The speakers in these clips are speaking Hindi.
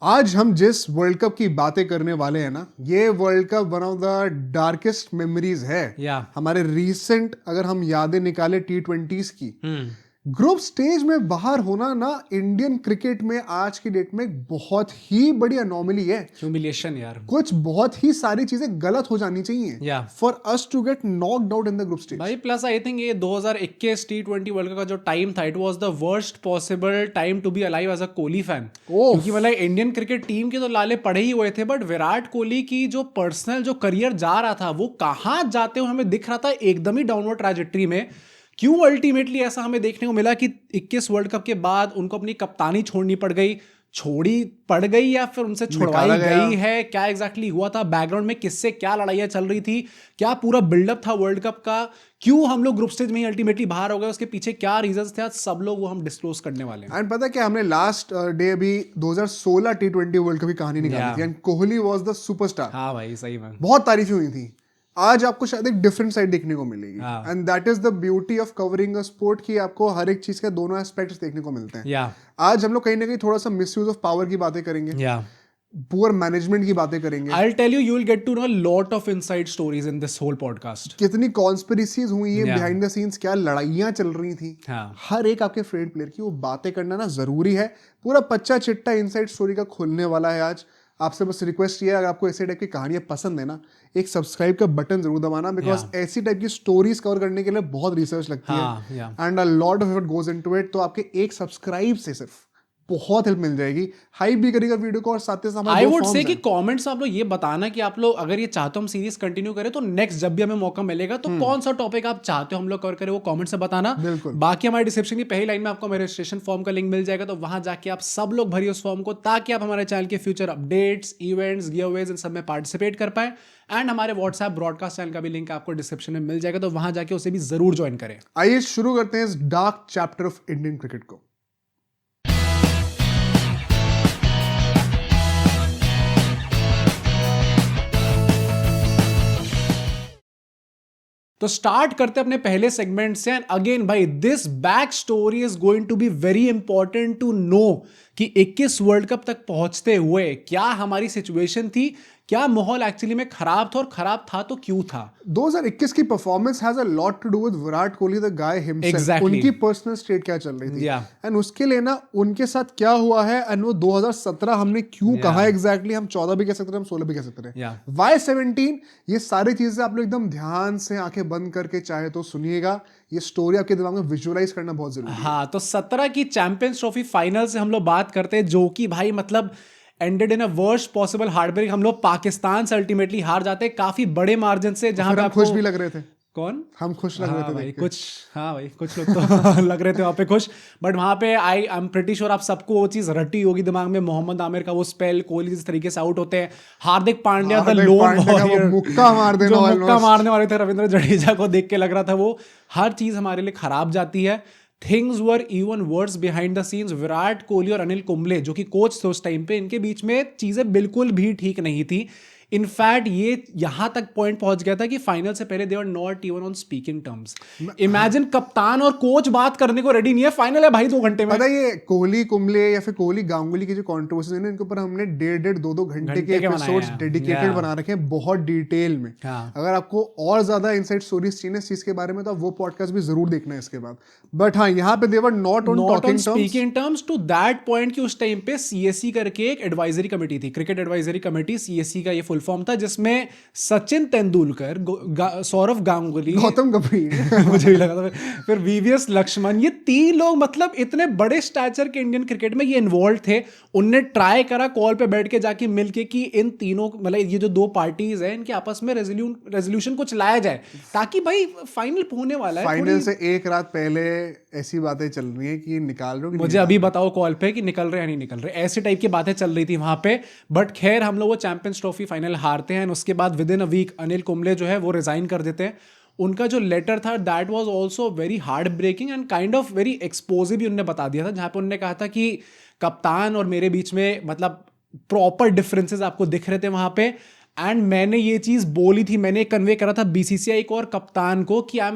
आज हम जिस वर्ल्ड कप की बातें करने वाले हैं ना, ये world cup one of the darkest memories है। या हमारे रीसेंट अगर हम यादें निकाले T20s की, हम्म ग्रुप स्टेज में बाहर होना ना इंडियन क्रिकेट में आज की डेट में एक बहुत ही बड़ी अनोमली है। ह्यूमिलिएशन यार। कुछ बहुत ही सारी चीजें गलत हो जानी चाहिए या for us to get knocked out in the group stage. भाई प्लस आई थिंक ये 2021 T20 वर्ल्ड कप का जो टाइम था, it was the worst possible time to be alive as a Kohli fan. Oh. क्योंकि मतलब इंडियन क्रिकेट टीम के तो लाले पड़े ही हुए थे, बट विराट कोहली की जो पर्सनल जो करियर जा रहा था वो कहाँ जाते हुए हमें दिख रहा था एकदम ही डाउनवर्ड ट्रैजेक्टरी में। क्यों अल्टीमेटली ऐसा हमें देखने को मिला कि 21 वर्ल्ड कप के बाद उनको अपनी कप्तानी छोड़नी पड़ गई, छोड़ी पड़ गई या फिर उनसे छुड़वाई निकाला गया। गई है, क्या एग्जैक्टली हुआ था, बैकग्राउंड में किससे क्या लड़ाइयाँ चल रही थी, क्या पूरा बिल्डअप था वर्ल्ड कप का, क्यों हम लोग ग्रुप स्टेज में ही अल्टीमेटली बाहर हो गए, उसके पीछे क्या रीजंस थे, आज सब लोग वो हम डिस्क्लोज करने वाले हैं। एंड पता है क्या, हमने लास्ट डे अभी 2016 T20 वर्ल्ड कप की कहानी निकाली थी and Kohli was the superstar. हाँ भाई सही में। बहुत तारीफें हुई थी। आज आपको शायद एक डिफरेंट साइड देखने को मिलेगी हाँ। And that is the beauty of covering a sport कि आपको हर एक चीज के दोनों एस्पेक्ट्स देखने को मिलते हैं। या आज हम लोग कहीं ना कहीं थोड़ा सा मिसयूज ऑफ पावर की बातें करेंगे, या पुअर मैनेजमेंट की बातें करेंगे, I'll tell you, you will get to know a lot of inside stories in this whole podcast. कितनी कॉन्स्पिरेसीज हुई है Yeah. बिहाइंड द सीन्स, क्या लड़ाइयां चल रही थी। हाँ हर एक आपके फेवरेट प्लेयर की वो बातें करना ना जरूरी है। पूरा पच्चा चिट्टा इनसाइड स्टोरी का खुलने वाला है आज। आपसे बस रिक्वेस्ट ये है, अगर आपको ऐसे टाइप की कहानियां पसंद है ना, एक सब्सक्राइब का बटन जरूर दबाना, बिकॉज ऐसी टाइप की स्टोरीज कवर करने के लिए बहुत रिसर्च लगती हाँ है या and a lot of effort goes into it. तो आपके एक सब्सक्राइब से सिर्फ बहुत हेल्प मिल जाएगी। हाइप भी करेगा वीडियो को और साथ ही साथ हमारे आई दो वुड forms से कि हैं। कमेंट्स में आप लोग ये बताना कि आप लोग अगर ये चाहते हो हम सीरीज कंटिन्यू करें तो नेक्स्ट जब भी हमें मौका मिलेगा तो कौन सा टॉपिक आप चाहते हो हम लोग कवर करें, वो कमेंट्स में बताना। बिल्कुल। बाकी हमारे डिस्क्रिप्शन की पहली लाइन में आपको मेरे रजिस्ट्रेशन फॉर्म का लिंक मिल जाएगा, तो वहां जाके आप सब लोग भरिए उस फॉर्म को, ताकि आप हमारे चैनल के फ्यूचर अपडेट्स, इवेंट्स, गिवअवेज इन सब में पार्टिसिपेट कर पाए। एंड हमारे व्हाट्सएप ब्रॉडकास्ट चैनल का भी लिंक आपको डिस्क्रिप्शन में मिल जाएगा, तो वहां जाके उसे भी जरूर ज्वाइन करें। आइए शुरू करते हैं इस dark chapter of Indian cricket को। तो स्टार्ट करते अपने पहले सेगमेंट से। एंड अगेन भाई, this back story is going to be very important to know कि 21 वर्ल्ड कप तक पहुंचते हुए क्या हमारी सिचुएशन थी, क्या माहौल एक्चुअली में खराब था, और खराब था तो क्यों था। 2021 की performance has a lot to do with Virat Kohli the guy himself. Exactly. उनकी पर्सनल स्टेट क्या चल रही थी Yeah. एंड उसके लिए ना उनके साथ क्या हुआ है एंड वो 2017 हमने क्यों Yeah. कहा एग्जैक्टली, हम 14 भी कह सकते हैं, हम 16 भी कह सकते हैं। Yeah. वाई 17, ये सारी चीजें आप लोग एकदम ध्यान से आंखें बंद करके चाहे तो सुनिएगा। ये स्टोरी आपके दिमाग में विजुअलाइज करना बहुत जरूरी है। हाँ, तो 17 की चैंपियंस ट्रॉफी फाइनल से हम लोग बात करते हैं, जो कि भाई मतलब ended in a worst possible heart break. हम लोग पाकिस्तान से अल्टीमेटली हार जाते हैं काफी बड़े मार्जिन से, जहां फिर पे हम आपको खुश भी लग रहे थे। कौन हम खुश लग रहे हाँ थे भाई देख के। कुछ, हाँ भाई कुछ लोग तो लग रहे थे वहां पे खुश, बट वहां पे आई एम प्रिटी श्योर आप सबको वो चीज रटी होगी दिमाग में। मोहम्मद आमिर का वो स्पेल, कोहली जिस तरीके से आउट होते हैं, हार्दिक पांड्या द हार्दिक लोन पांड्या का वो वॉरियर मुक्का मार देना जो मुक्का almost। मारने वाले थे रविंद्र जडेजा को, देख के लग रहा था वो हर चीज हमारे लिए खराब जाती है। Things were even worse behind the scenes. Virat Kohli और अनिल कुंबले जो कि कोच थे उस टाइम पे, इनके बीच में चीजें बिल्कुल भी ठीक नहीं थी। इनफैक्ट ये यहां तक पॉइंट पहुंच गया था कि फाइनल से पहले they were not even on speaking terms. Imagine कप्तान और कोच बात करने को रेडी नहीं है, फाइनल है भाई 2 घंटे में। पता है ये कोहली कुंबले या फिर कोहली गांगुली की जो कंट्रोवर्सी है ना, इनके ऊपर हमने 1.5-2 घंटे के घंटे के बनाए एपिसोड्स हैं। Dedicated Yeah. बना रखे हैं बहुत डिटेल में। हाँ। अगर आपको और ज्यादा इनसाइड स्टोरीज चाहिए इस चीज के बारे में तो आप वो पॉडकास्ट भी जरूर देखना है इसके बाद। बट हाँ, यहाँ पे they were not on talking terms. Speaking terms to that point कि उस टाइम पे सीएससी करके एक एडवाइजरी कमेटी थी, क्रिकेट एडवाइजरी कमेटी, सीएससी का ये फुल फॉर्म था, जिसमें सचिन तेंदुलकर, सौरव गांगुली, गौतम गंभीर मुझे भी लगा था, फिर वीवीएस लक्ष्मण, ये 3 लोग मतलब इतने बड़े स्टैचर के इंडियन क्रिकेट में ये इन्वॉल्व थे। उनने ट्राई करा कॉल पे बैठ के जाके मिलके कि इन तीनों मतलब ये जो 2 पार्टीज हैं इनके आपस में रेजोल्यूशन कुछ लाया जाए, ताकि भाई फाइनल होने वाला है। फाइनल से एक रात पहले ऐसी बातें चल रही है कि निकाल रहे हो कि मुझे अभी बताओ कॉल पे कि निकल रहे हैं नहीं निकल रहे, ऐसे टाइप की बातें चल रही थी वहां पे। बट खैर हम लोग वो चैंपियंस ट्रॉफी फाइनल हारते हैं, उसके बाद within a week Anil Kumble जो है वो रिजाइन कर देते हैं। उनका जो लेटर था that was also very heart breaking and kind of very explosive भी उन्होंने बता दिया था, जहां पे उन्होंने कहा था कि कप्तान और मेरे बीच में मतलब प्रॉपर डिफरेंसेस आपको दिख रहे थे वहां पे। एंड मैंने ये चीज बोली थी, मैंने कन्वे करा था बीसीसीआई को और कप्तान को कि I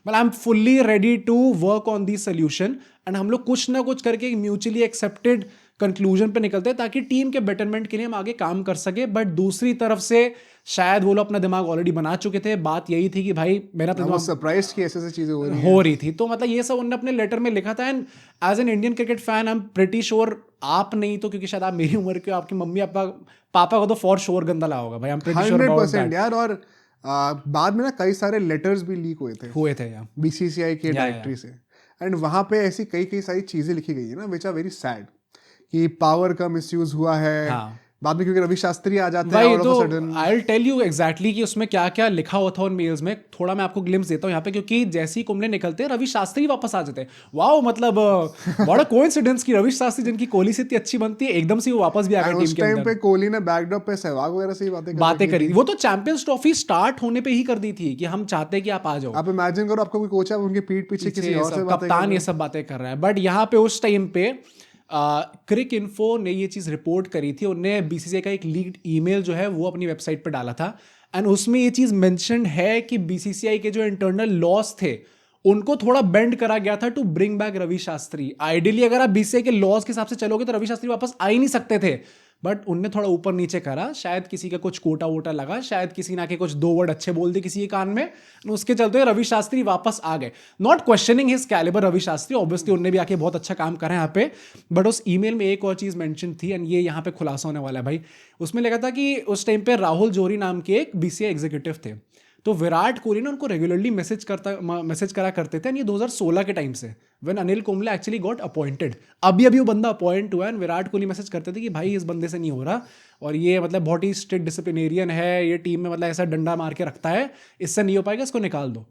am fully ready to work on the solution, and हम लोग कुछ ना कुछ करके म्यूचुअली एक्सेप्टेड कंक्लूजन पे निकलते हैं ताकि टीम के बेटरमेंट के लिए हम आगे काम कर सके। बट दूसरी तरफ से शायद वो लोग अपना दिमाग ऑलरेडी बना चुके थे। बात यही थी कि भाई मेरा तो वो सरप्राइज की ऐसे चीजें हो रही थी। तो मतलब ये सब उन्होंने अपने लेटर में लिखा था। And as an Indian cricket fan I am pretty sure, आप नहीं तो क्योंकि शायद आप मेरी उम्र के, आपकी मम्मी पापा को तो फॉर श्योर गंदा लगा होगा भाई। I am pretty sure about that यार। और बाद में ना कई सारे लेटर्स भी लीक हुए थे यार बीसीसीआई के डायरेक्टरी से। एंड वहां पे ऐसी कई सारी चीजें लिखी गई है ना विच आर वेरी सैड, कि पावर का मिसयूज हुआ है बाद में, क्योंकि रवि शास्त्री आ जाते हैं तो I will tell you exactly कि उसमें क्या क्या लिखा हुआ था उन मेल्स में। थोड़ा मैं आपको ग्लिम्स देता हूँ यहाँ पे, क्योंकि जैसे ही कुंबले निकलते हैं रवि शास्त्री वापस आ जाते हैं। वाओ, मतलब बड़ा कोइंसिडेंस कि रवि शास्त्री जिनकी कोहली से इतनी अच्छी बनती है एकदम से वो वापस भी आ गए टीम के अंदर। उस टाइम पे कोहली ने बैकड्रॉप पे सहवाग वगैरह से बातें करी। वो तो चैंपियंस ट्रॉफी स्टार्ट होने पे ही कर दी थी कि हम चाहते हैं कि आप आ जाओ। आप इमेजिन करो आपका कोई कोच है उनके पीठ पीछे किसी और से कप्तान ये सब बातें कर रहा है। बट यहाँ पे उस टाइम पे क्रिक इन्फो ने ये चीज़ रिपोर्ट करी थी। उनने बीसीसीआई का एक लीक्ड ईमेल जो है वो अपनी वेबसाइट पे डाला था। एंड उसमें ये चीज़ मेंशन है कि बीसीसीआई के जो इंटरनल लॉस थे उनको थोड़ा बेंड करा गया था to bring back Ravi Shastri. Ideally अगर आप बीसीसीआई के लॉस के हिसाब से चलोगे तो रवि शास्त्री वापस आ ही नहीं सकते थे। बट उनने थोड़ा ऊपर नीचे करा, शायद किसी का कुछ कोटा वोटा लगा, शायद किसी ना के कुछ दो वर्ड अच्छे बोल दिए किसी के कान में, उसके चलते रवि शास्त्री वापस आ गए। Not questioning his calibre Ravi Shastri, obviously उनने भी आके बहुत अच्छा काम करा है यहाँ पे। बट उस ईमेल में एक और चीज़ मेंशन थी एंड ये यहाँ पे खुलासा होने वाला है भाई। उसमें लिखा था कि उस टाइम पे राहुल जोरी नाम के एक बीसीसीआई एग्जीक्यूटिव थे, तो विराट कोहली ने उनको रेगुलरली मैसेज करा करते थे। ये 2016 के टाइम से when Anil Kumble actually got appointed, अभी वो बंदा अपॉइंट हुआ है। विराट कोहली मैसेज करते थे कि भाई इस बंदे से नहीं हो रहा और ये मतलब बहुत ही स्ट्रिक्ट डिसिप्लिनेरियन है, ये टीम में मतलब ऐसा डंडा मार के रखता है, इससे नहीं हो पाएगा, इसको निकाल दो।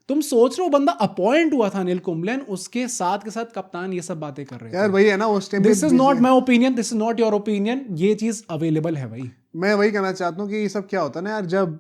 तुम सोच रहे हो बंदा अपॉइंट हुआ था अनिल कुंबले, उसके साथ के साथ कप्तान ये सब बातें कर रहे हैं यार। वही है ना उस time, this is not my opinion, this is not your opinion, ये चीज अवेलेबल है भाई। मैं वही कहना चाहता हूँ कि ये सब क्या होता है ना यार, जब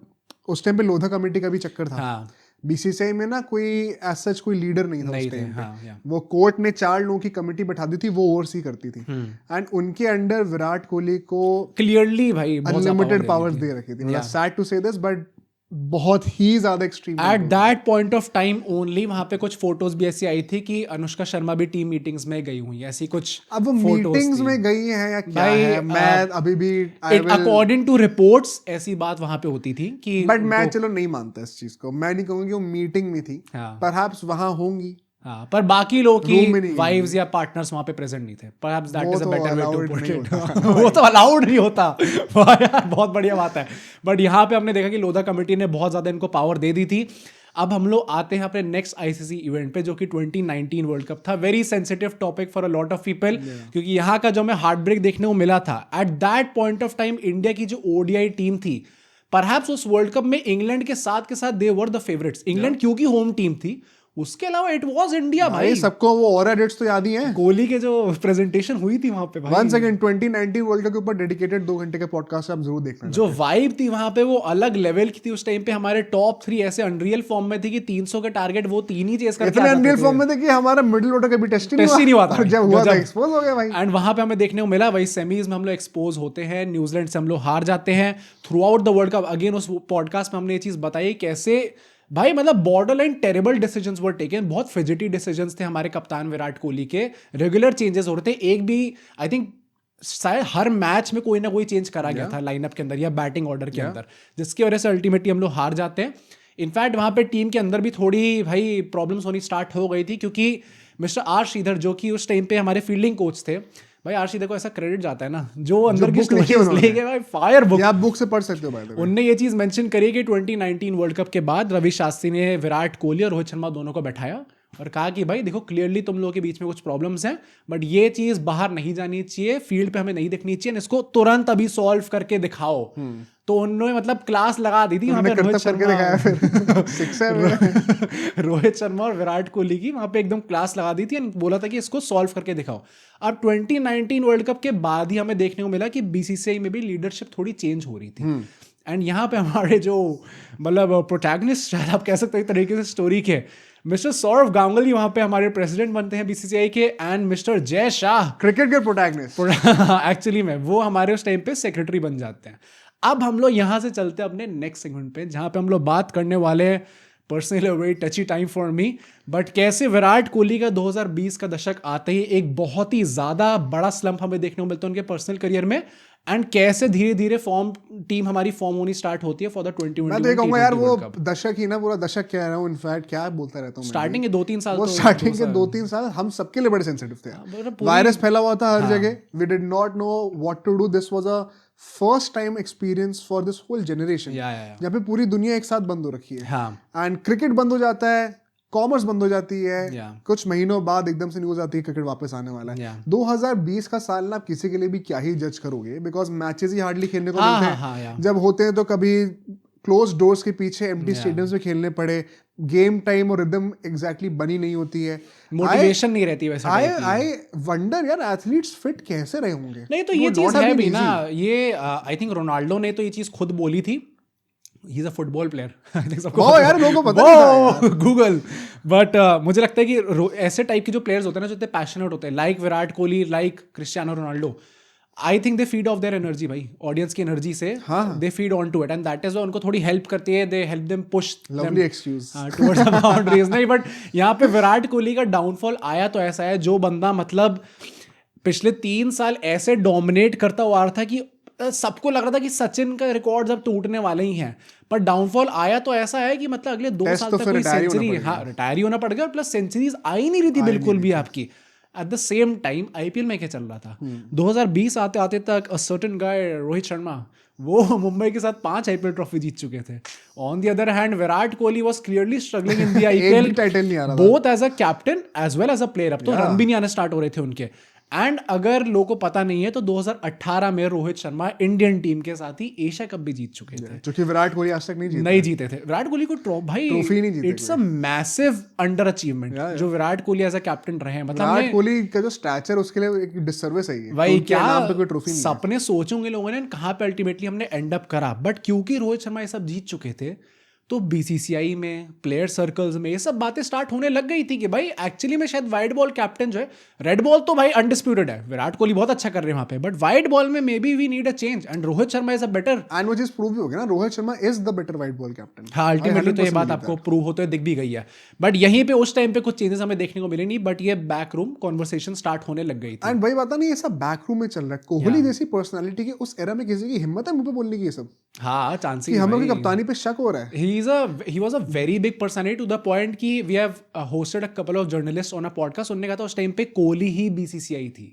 उस टाइम पे लोधा कमेटी का भी चक्कर था। बीसीसीआई में ना कोई एज सच कोई लीडर नहीं था उस टाइम पे। वो कोर्ट ने 4 लोगों की कमेटी बैठा दी थी, वो ओवरसी करती थी। एंड उनके अंडर विराट कोहली को क्लियरली भाई अनलिमिटेड पावर्स दे रखी थी। सैड टू से दिस बट बहुत ही ज्यादा extreme. At that point of time only वहां पे कुछ फोटोज भी ऐसी आई थी कि अनुष्का शर्मा भी टीम मीटिंग्स में गई हुई, ऐसी कुछ। अब वो मीटिंग्स में गई है या क्या है, मैं अभी भी अकॉर्डिंग टू रिपोर्ट्स ऐसी बात वहां पे होती थी कि, बट मैं चलो नहीं मानता इस चीज को। मैं नहीं कहूंगी वो मीटिंग में थी, परहैप्स वहां होंगी। हाँ, पर बाकी लोग की वाइव्स या पार्टनर्स वहां पे प्रेजेंट नहीं थे। Perhaps that is a better way to put it. वो तो अलाउड नहीं होता यार, बहुत बढ़िया बात है। बट यहाँ पे हमने देखा कि लोधा कमेटी ने बहुत ज्यादा इनको पावर दे दी थी। अब हम लोग आते हैं अपने नेक्स्ट आईसीसी इवेंट पे, जो कि 2019 वर्ल्ड कप था। Very sensitive topic for a lot of people, क्योंकि यहाँ का जो हमें हार्ट ब्रेक देखने को मिला था at that point of time, India की जो ओडीआई टीम थी, परहैप्स उस वर्ल्ड कप में इंग्लैंड के साथ दे वर द फेवरेट्स। इंग्लैंड क्योंकि होम टीम थी, उसके अलावा इट वाज इंडिया भाई। सबको वो ऑरा डेट्स तो याद ही हैं, कोहली के जो प्रेजेंटेशन हुई थी वहां पे भाई। वन सेकंड 2019 वर्ल्ड कप के ऊपर डेडिकेटेड 2 घंटे का पॉडकास्ट आप जरूर देखना। जो वाइब थी वहां पे वो अलग लेवल की थी। उस टाइम पे हमारे टॉप 3 ऐसे अनरियल फॉर्म में थे कि 300 का टारगेट वो 3 ही चेस करते थे। इतने अनरियल फॉर्म में थे कि हमारा मिडिल ऑर्डर कभी टेस्ट ही नहीं हुआ था। जब हुआ था एक्सपोज हो गया भाई। एंड वहां पे हमें देखने को मिला वही सेमीज में हम लोग एक्सपोज होते हैं, न्यूजीलैंड से हम लोग हार जाते हैं through out the world cup. Again उस पॉडकास्ट में हमने ये चीज बताई कैसे भाई मतलब border line terrible decisions were taken. बहुत फिजिटी डिसीजंस थे हमारे कप्तान विराट कोहली के। रेगुलर चेंजेस हो रहे थे, एक भी आई थिंक शायद हर मैच में कोई ना कोई चेंज करा गया था लाइनअप के अंदर या बैटिंग ऑर्डर के अंदर, जिसकी वजह से अल्टीमेटली हम लोग हार जाते हैं। इनफैक्ट वहाँ पे टीम के अंदर भी थोड़ी भाई प्रॉब्लम्स होनी स्टार्ट हो गई थी, क्योंकि मिस्टर आर श्रीधर जो कि उस टाइम पे हमारे फील्डिंग कोच थे भाई, आर श्रीधर को ऐसा क्रेडिट जाता है ना, जो अंदर की स्टोरीज लेके भाई फायर बुक, आप बुक से पढ़ सकते हो भाई। उनने ये चीज मेंशन करी कि 2019 वर्ल्ड कप के बाद रवि शास्त्री ने विराट कोहली और रोहित शर्मा दोनों को बैठाया और कहा कि भाई देखो क्लियरली तुम लोगों के बीच में कुछ प्रॉब्लम्स हैं, बट ये चीज बाहर नहीं जानी चाहिए, फील्ड पे हमें नहीं दिखनी चाहिए, इसको तुरंत अभी सॉल्व करके दिखाओ। तो उन्होंने मतलब क्लास लगा दी थी वहां पे रोहित शर्मा और विराट कोहली की वहां पे एकदम क्लास लगा दी थी और बोला था कि इसको सॉल्व करके दिखाओ। अब 2019 वर्ल्ड कप के बाद ही हमें देखने को मिला कि बीसीसीआई में भी लीडरशिप थोड़ी चेंज हो रही थी। एंड यहाँ पे हमारे जो मतलब प्रोटैगनिस्ट शायद आप कह सकते हो एक तरीके से स्टोरी के, मिस्टर सौरव गांगुली वहां पे हमारे प्रेसिडेंट बनते हैं बीसीसीआई के, and mister Jay Shah cricket के प्रोटैगनिस्ट एक्चुअली में वो हमारे उस टाइम पे सेक्रेटरी बन जाते हैं। अब हम लोग यहाँ से चलते हैं अपने नेक्स्ट सेगमेंट पे, जहाँ पे हम लोग बात करने वाले हैं personally very टची time for me, but कैसे विराट कोहली का 2020 का दशक आते ही एक बहुत ही ज़्यादा बड़ा स्लंप हमें देखने को मिलता है उनके पर्सनल करियर में, एंड कैसे धीरे धीरे टीम हमारी फॉर्म होनी स्टार्ट होती है फॉर द 2021 मैं तो ये कहूंगा यार वो दशक ही ना, पूरा दशक कह रहा हूँ, इनफैक्ट क्या बोलता रहता हूँ, स्टार्टिंग के 2-3 साल, वो स्टार्टिंग के 2-3 साल हम सबके लिए बड़े सेंसिटिव थे। वायरस फैला हुआ था हर जगह, we did not know what to do, this was a first time experience for this whole generation, जहाँ पे पूरी दुनिया एक साथ बंद हो रखी है, एंड क्रिकेट बंद हो जाता है, कॉमर्स बंद हो जाती है, कुछ महीनों बाद एकदम से न्यूज आती है क्रिकेट वापस आने वाला है। 2020 का साल ना आप किसी के लिए भी क्या ही जज करोगे, बिकॉज मैचेस ही हार्डली खेलने को मिलते हैं, जब होते हैं तो कभी क्लोज डोर्स के पीछे एम्प्टी स्टेडियम्स में खेलने पड़े, गेम टाइम और रिदम एग्जैक्टली बनी नहीं होती है, मोटिवेशन नहीं रहती वैसे। आई वंडर यार एथलीट्स फिट कैसे रहे होंगे। नहीं तो ये चीज है भी ना, ये आई थिंक रोनाल्डो ने तो ये चीज खुद बोली थी, ही is a football player, I think सबको यार लोगों को पता नहीं था गूगल, बट मुझे लगता है कि ऐसे टाइप के जो प्लेयर्स होते हैं ना, जो इतने पैशनेट होते हैं, like Virat Kohli, like Cristiano Ronaldo, I think they feed off their energy भाई, ऑडियंस की एनर्जी से they feed on to it, and that is उनको थोड़ी हेल्प करती है, they help them push lovely excuse towards the boundaries. नहीं, बट यहाँ पे विराट कोहली का डाउनफॉल आया तो ऐसा है, जो बंदा मतलब पिछले 3 साल ऐसे डोमिनेट करता हुआ रहा था कि सबको लग रहा था कि सचिन का रिकॉर्ड अब टूटने वाले ही हैं, पर डाउनफॉल आया तो ऐसा है कि मतलब अगले 2 साल तक कोई सेंचुरी, रिटायर ही होना पड़ गया, और प्लस सेंचुरीज आई नहीं रही थी बिल्कुल भी आपकी। Eight the same time IPL में क्या चल रहा था, 2020 आते आते तक अ सर्टेन गाय रोहित शर्मा, वो मुंबई के साथ 5 आईपीएल ट्रॉफी जीत चुके थे। On the other hand Virat Kohli was clearly struggling in the IPL, title नहीं आ रहा, both as a captain as well as a player. अब तो रन भी नहीं आने स्टार्ट हो रहे थे उनके। एंड अगर लोगों को पता नहीं है तो 2018 में रोहित शर्मा इंडियन टीम के साथ ही एशिया कप भी जीत चुके थे, जो कि विराट कोहली आज तक नहीं जीते थे। विराट कोहली को ट्रॉफी नहीं जीते, it's a massive under achievement जो Virat Kohli as a captain रहे हैं। मतलब विराट कोहली का जो स्टैचर, उसके लिए एक डिसर्विस है ये भाई, क्या नाम पे कोई ट्रॉफी नहीं, सपने सोचोगे लोगों ने कहाँ पे अल्टीमेटली हमने एंड अप करा, बट क्योंकि रोहित शर्मा ये सब जीत चुके थे तो बीसीसीआई में, प्लेयर सर्कल्स में ये सब बातें स्टार्ट होने लग गई थी कि भाई एक्चुअली में शायद वाइट बॉल कैप्टन जो है, रेड बॉल तो भाई अनडिस्प्यूटेड है, विराट कोहली बहुत अच्छा कर रहे हैं वहां पे, बट वाइट बॉल में maybe we need a change, and Rohit Sharma is a better, and वो चीज प्रूव भी हो गया ना, Rohit Sharma is the better white ball captain. हाँ, अल्टीमेटली तो ये बात आपको प्रूव होते हुए दिख भी गई है, बट यहीं पे उस टाइम पे कुछ चेंजेस हमें देखने को मिले नहीं, बट ये बैक रूम कॉन्वर्सेशन स्टार्ट होने लग गई थी। एंड भाई पता नहीं ये सब बैक रूम में चल रहा है, कोहली जैसी पर्सनालिटी के उस एरा में किसी की हिम्मत है मुंह पे बोलने की ये सब? हाँ, चांस कि हम लोग की कप्तानी पे शक हो रहा है। he was a very big personality to the point कि we have hosted a couple of journalists on a podcast, उन्होंने कहा था उस टाइम पे कोहली ही बीसीसीआई थी।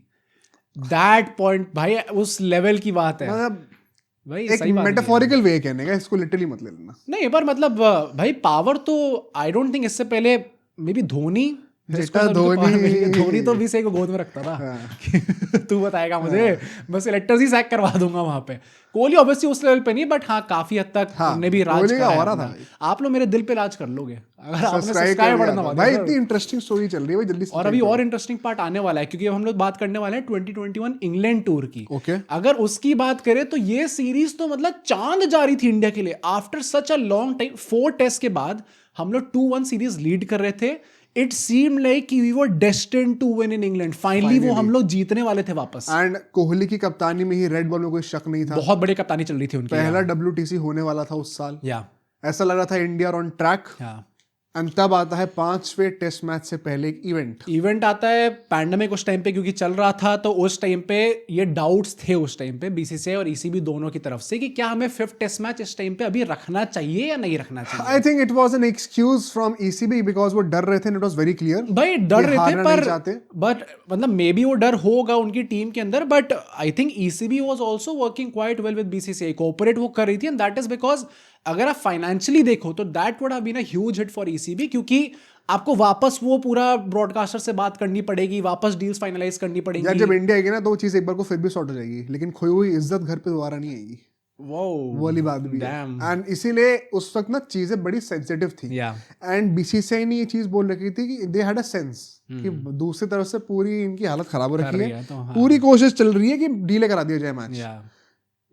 that point भाई उस लेवल की बात है भाई, एक मेटाफोरिकल वे कहने का, इसको लिटरली मत ले लेना। नहीं, पर मतलब भाई पावर तो आई डोंट थिंक इससे पहले मे बी धोनी तो 20 को गोद में रखता था। तू बताएगा मुझे, बस इलेक्टर्स ही सैक करवा दूंगा वहां पे। कोहली ऑब्वियसली उस लेवल पे नहीं, बट हाँ काफी हद तक उन्होंने भी राज करा था। आप लोग मेरे दिल पे राज कर लोगे अगर आपने सब्सक्राइब करना भाई। इतनी इंटरेस्टिंग स्टोरी चल रही है भाई, जल्दी से। और अभी और इंटरेस्टिंग पार्ट आने वाला है, क्योंकि अब हम लोग बात करने वाले हैं 2021 इंग्लैंड टूर की। अगर उसकी बात करें तो ये सीरीज तो मतलब चांद जा रही थी इंडिया के लिए। After such a long time, 4 test के बाद हम लोग 2-1 सीरीज लीड कर रहे थे। It seemed like we were destined to win in England. Finally वो हम लोग जीतने वाले थे वापस। एंड कोहली की कप्तानी में ही रेड बॉल में कोई शक नहीं था। बहुत बड़ी कप्तानी चल रही थी उनकी। पहला WTC होने वाला था उस साल। या ऐसा लग रहा था इंडिया ऑन ट्रैक। एंड तब आता है 5वें टेस्ट मैच से पहले एक इवेंट आता है। पैंडेमिक उस टाइम पे क्योंकि चल रहा था, तो उस टाइम पे ये डाउट्स थे उस टाइम पे बीसीसीआई और ईसीबी दोनों की तरफ से कि क्या हमें 5th टेस्ट मैच इस टाइम पे अभी रखना चाहिए या नहीं रखना चाहिए। आई think it was an excuse from ECB because वो डर रहे थे। इट वाज वेरी क्लियर भाई डर रहे थे, पर बट मतलब मे बी वो डर होगा उनकी टीम के अंदर, but I think ECB was also working quite well with BCCI. Cooperate वो कर रही थी, एंड दैट इज बिकॉज अगर आप फाइनेंशियली देखो तो that would have been a huge hit for ECB, क्योंकि आपको वापस वो पूरा ब्रॉडकास्टर से बात करनी पड़ेगी, वापस डील्स फाइनलाइज करनी पड़ेगी। यार जब इंडिया आएगी ना तो वो चीज एक बार को फिर भी सॉर्ट हो जाएगी, लेकिन खोई हुई इज्जत घर पे दोबारा नहीं आएगी। वो वाली बात भी है। एंड इसीलिए उस वक्त ना चीजें बड़ी सेंसिटिव थी। एंड बीसीसीआई ने ये चीज बोल रखी थी कि दे हैड अ सेंस कि दूसरी तरफ से पूरी इनकी हालत खराब हो रखी है, पूरी कोशिश चल रही है कि डीले करा दिया जाए match.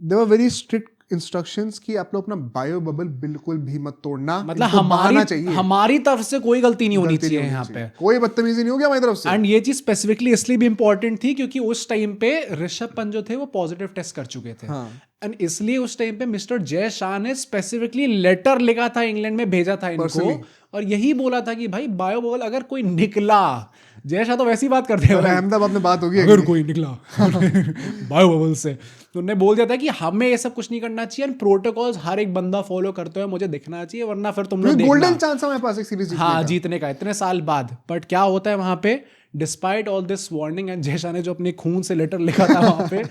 They were very strict instructions कि आप लोग अपना बायो बबल बिल्कुल भी मत तोड़ना, मतलब इनको बहाना हमारी तरफ से कोई गलती नहीं होनी गलती नहीं चाहिए होनी यहाँ चाहिए। पे। कोई बदतमीजी नहीं होगी हमारी तरफ से। एंड ये चीज स्पेसिफिकली इसलिए भी इंपॉर्टेंट थी क्योंकि उस टाइम पे ऋषभ पंत जो थे वो पॉजिटिव टेस्ट कर चुके थे। हाँ। एंड इसलिए उस टाइम पे मिस्टर जय शाह ने स्पेसिफिकली लेटर लिखा था, इंग्लैंड में भेजा था इनको, Personally। और यही बोला था कि भाई बायो बबल अगर कोई निकला, जय शाह तो वैसी बात करते हैं, अहमदाबाद में बात होगी अगर कोई निकला बायो बबल से, तो उन्होंने बोल दिया था कि हमें ये सब कुछ नहीं करना चाहिए एंड प्रोटोकॉल्स हर एक बंदा फॉलो करते हुए मुझे दिखना चाहिए, वरना फिर तुम लोग गोल्डन देखना। चांस है हमारे पास एक सीरीज हाँ, जीतने का इतने साल बाद। बट क्या होता है वहां पे, despite all this warning and Jay Shah ने जो अपने खून से लेटर लिखा था वहां पे,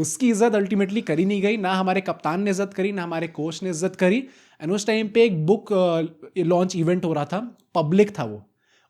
उसकी इज्जत अल्टीमेटली करी नहीं गई। ना हमारे कप्तान ने इज्जत करी, ना हमारे कोच ने इज्जत करी। एंड उस टाइम पे एक बुक लॉन्च इवेंट हो रहा था, पब्लिक था वो।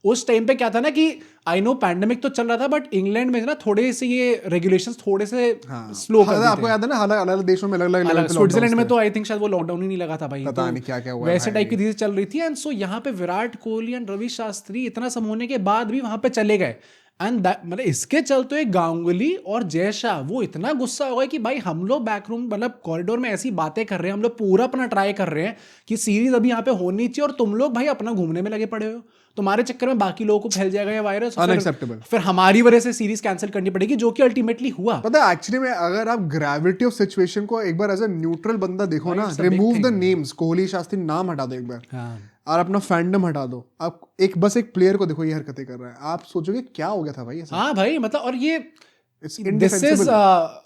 उस टाइम पे क्या था ना कि आई नो पैंडेमिक तो चल रहा था, बट इंग्लैंड में ना थोड़े से ये रेगुलेशंस थोड़े से स्लो कर दिए थे। आपको याद है ना, अलग अलग देशों में अलग अलग स्विट्जरलैंड में तो आई थिंक शायद वो लॉकडाउन ही नहीं लगा था भाई, पता तो नहीं क्या क्या हुआ वैसे टाइप की चीजें चल रही थी। एंड सो यहाँ पे विराट कोहली एंड रवि शास्त्री इतना सब होने के बाद भी वहां पे चले गए। एंड मतलब इसके चलते गांगुली और जय शाह वो इतना गुस्सा हो गया कि भाई हम लोग बैकरूम मतलब कॉरिडोर में ऐसी बातें कर रहे हैं, हम लोग पूरा अपना ट्राई कर रहे हैं कि सीरीज अभी यहाँ पे होनी चाहिए, और तुम लोग भाई अपना घूमने में लगे पड़े हो, तुम्हारे चक्कर में बाकी लोगों को फैल जाएगा ये वायरस, अनएक्सेप्टेबल। फिर हमारी वजह से सीरीज कैंसिल करनी पड़ेगी, जो कि अल्टीमेटली हुआ। पता है एक्चुअली में अगर आप ग्रेविटी ऑफ सिचुएशन को एक बार एज अ न्यूट्रल बंदा देखो ना, it's a big remove the thing। Names, Kohli Shastri नाम हटा दो एक बार, हाँ, और अपना फैंडम हटा दो, आप बस एक प्लेयर को देखो ये हरकतें कर रहा है, आप सोचोगे क्या हो गया था भाई ऐसा। हाँ भाई, मतलब और ये It's दिस इज indefensible।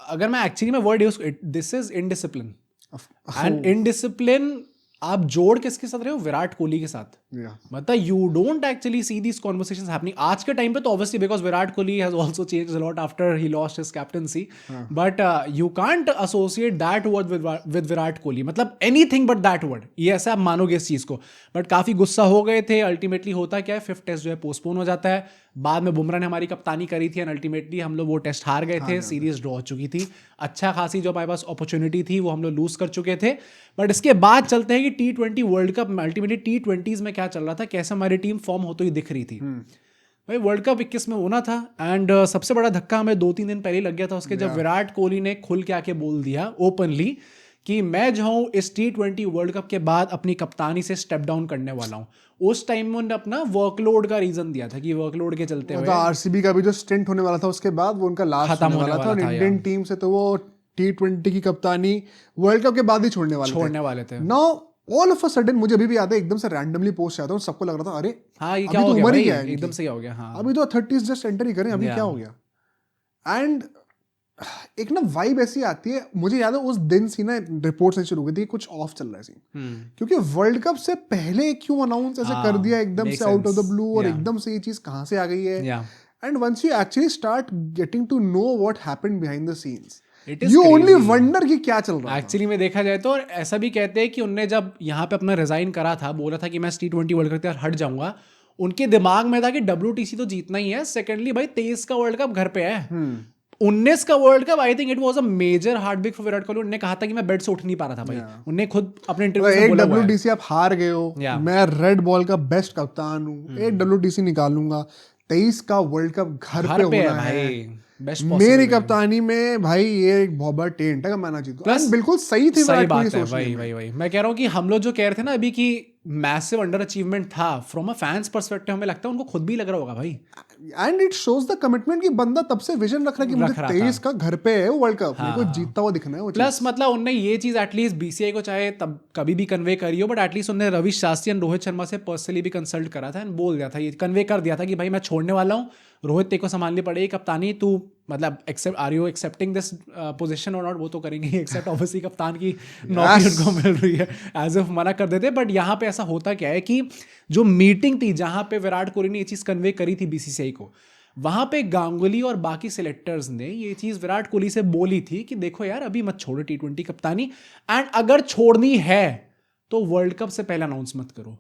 अगर मैं एक्चुअली में word use, this is indiscipline. And indiscipline आप जोड़ किसके साथ रहे हो, विराट कोहली के साथ। Yeah। मतलब you don't actually see these conversations happening आज के टाइम पे, तो obviously because Virat Kohli has also changed a lot after he lost his captaincy, but you can't associate that word with Virat Kohli, मतलब एनीथिंग बट दैट वर्ड, ये ऐसा आप मानोगे इस चीज को। बट काफी गुस्सा हो गए थे। अल्टीमेटली होता क्या है, 5th टेस्ट जो है पोस्टपोन हो जाता है। बाद में बुमराह ने हमारी कप्तानी करी थी एंड अल्टीमेटली हम लोग वो टेस्ट हार गए थे, सीरीज ड्रॉ हो चुकी थी। अच्छा खासी जो हमारे पास अपॉर्चुनिटी थी वो हम लोग लूज कर चुके थे। बट इसके बाद चलते हैं कि T20 वर्ल्ड कप में अल्टीमेटली T20s में क्या चल रहा था, कैसे हमारी टीम फॉर्म होती हुई दिख रही थी। भाई वर्ल्ड कप 21 में होना था एंड सबसे बड़ा धक्का हमें 2-3 दिन पहले लग गया था उसके, जब विराट कोहली ने खुल के आके बोल दिया ओपनली कि मैं जो हूँ इस T20 वर्ल्ड कप के बाद अपनी कप्तानी से स्टेप डाउन करने वाला हूँ। उस टाइम में उन्होंने अपना वर्कलोड का रीजन दिया था कि वर्कलोड के चलते हुए आरसीबी का भी जो स्टिंट होने वाला था उसके बाद वो उनका लास्ट होने वाला था, और इंडियन टीम से तो वो T20 की कप्तानी वर्ल्ड कप के बाद ही छोड़ने वाले थे। Now all of a sudden मुझे अभी भी याद है, एकदम से रैंडमली पोस्ट आता है, सबको लग रहा था अरे हाँ ये अभी क्या हो तो गया उम्र ही भाई, क्या है एकदम से क्या हो गया। हाँ, अभी तो 30s जस्ट एंटर ही करें, अभी क्या हो गया। एंड एक ना वाइब ऐसी आती है, मुझे याद है उस दिन सी ना रिपोर्ट्स शुरू हुई थी कुछ ऑफ चल रहा है सीन, क्योंकि वर्ल्ड कप से पहले क्यों अनाउंस ऐसे कर दिया एकदम से आउट ऑफ द ब्लू, और एकदम से ये चीज कहाँ से आ गई है। And once you actually start getting to know what happened behind the scenes, you only wonder कि क्या चल रहा है एक्चुअली में देखा जाए तो। और ऐसा भी कहते हैं कि उनने जब यहाँ पे अपना रिजाइन करा था, बोला था कि मैं T20 वर्ल्ड कप से हट जाऊंगा, उनके दिमाग में था कि WTC तो जीतना ही है, सेकेंडली भाई 23 का वर्ल्ड कप घर पे है, 19 का world cup I think it was a major heart break for Virat Kohli. उन्होंने कहा था कि मैं बेड से उठ नहीं पा रहा था भाई, उन्होंने खुद अपने इंटरव्यू में बोला हुआ है। WTC आप हार गए हो, मैं रेड बॉल का बेस्ट कप्तान हूँ, एक WTC निकालूंगा, 23 का वर्ल्ड कप घर पे होना है मेरी कप्तानी में भाई, ये एक बहुत बड़ा टेंट है मैं ना जीतूं। प्लस बिल्कुल सही थी सही बात है भाई। मैं कह रहा हूँ कि हम लोग जो कह रहे थे ना अभी कि मैसिव अंडर अचीवमेंट था फ्रॉम अ फैंस पर्सपेक्टिव, हमें लगता है उनको खुद भी लग रहा होगा भाई। And it shows the commitment कि बंदा तब से विजन रख रहा है कि मुझे 23 का घर पे है वर्ल्ड कप, मेरे को जीतता हुआ दिखना है। प्लस मतलब उनने ये चीज एटलीस्ट BCCI को चाहे तब कभी भी कन्वे करी हो, बट एटलीस्ट उन्होंने रवि शास्त्री एंड रोहित शर्मा से पर्सनली भी कंसल्ट करा था एंड बोल दिया था, ये कन्वे कर दिया था कि भाई मैं छोड़ने वाला हूँ, रोहित तेरे को संभालनी पड़ेगी कप्तानी, तू मतलब are you accepting this position और नॉट, वो तो करेंगे एक्सेप्ट ऑब्वियसली, कप्तान की नौकरी उनको मिल रही है, एज इफ मना कर देते। बट यहाँ पे ऐसा होता क्या है कि जो मीटिंग थी जहाँ पे विराट कोहली ने ये चीज़ कन्वे करी थी BCCI को, वहाँ पे गांगुली और बाकी सिलेक्टर्स ने ये चीज़ विराट कोहली से बोली थी कि देखो यार अभी मत छोड़ो T20 कप्तानी, एंड अगर छोड़नी है तो वर्ल्ड कप से पहले अनाउंस मत करो,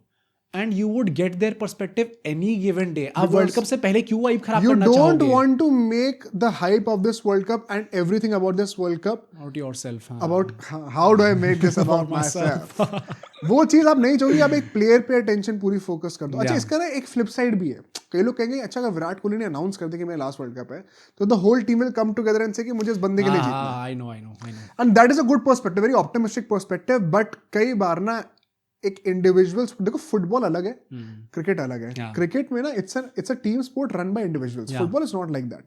and you would get their perspective any given day. आप वर्ल्ड कप से पहले क्यों वाइब खराब करना चाहोगे? You don't want to make the hype of this World Cup and everything about this World Cup about yourself. About how do I make this about myself? वो चीज आप नहीं चाहिए, आप एक प्लेयर पे अटेंशन पूरी फोकस कर दो। अच्छा, इसका ना एक फ्लिप साइड भी है। कई लोग कहेंगे अच्छा अगर विराट कोहली ने अनाउंस कर दिया कि मेरा लास्ट वर्ल्ड कप है, तो the whole team will come together and say कि मुझे इस बंदे के लिए जीतना है। I know and that is a good perspective, very optimistic perspective. But कई बार ना एक इंडिविजुअल्स, देखो फुटबॉल अलग है, क्रिकेट अलग है। क्रिकेट में ना it's a team sport run by individuals. Football is not like that.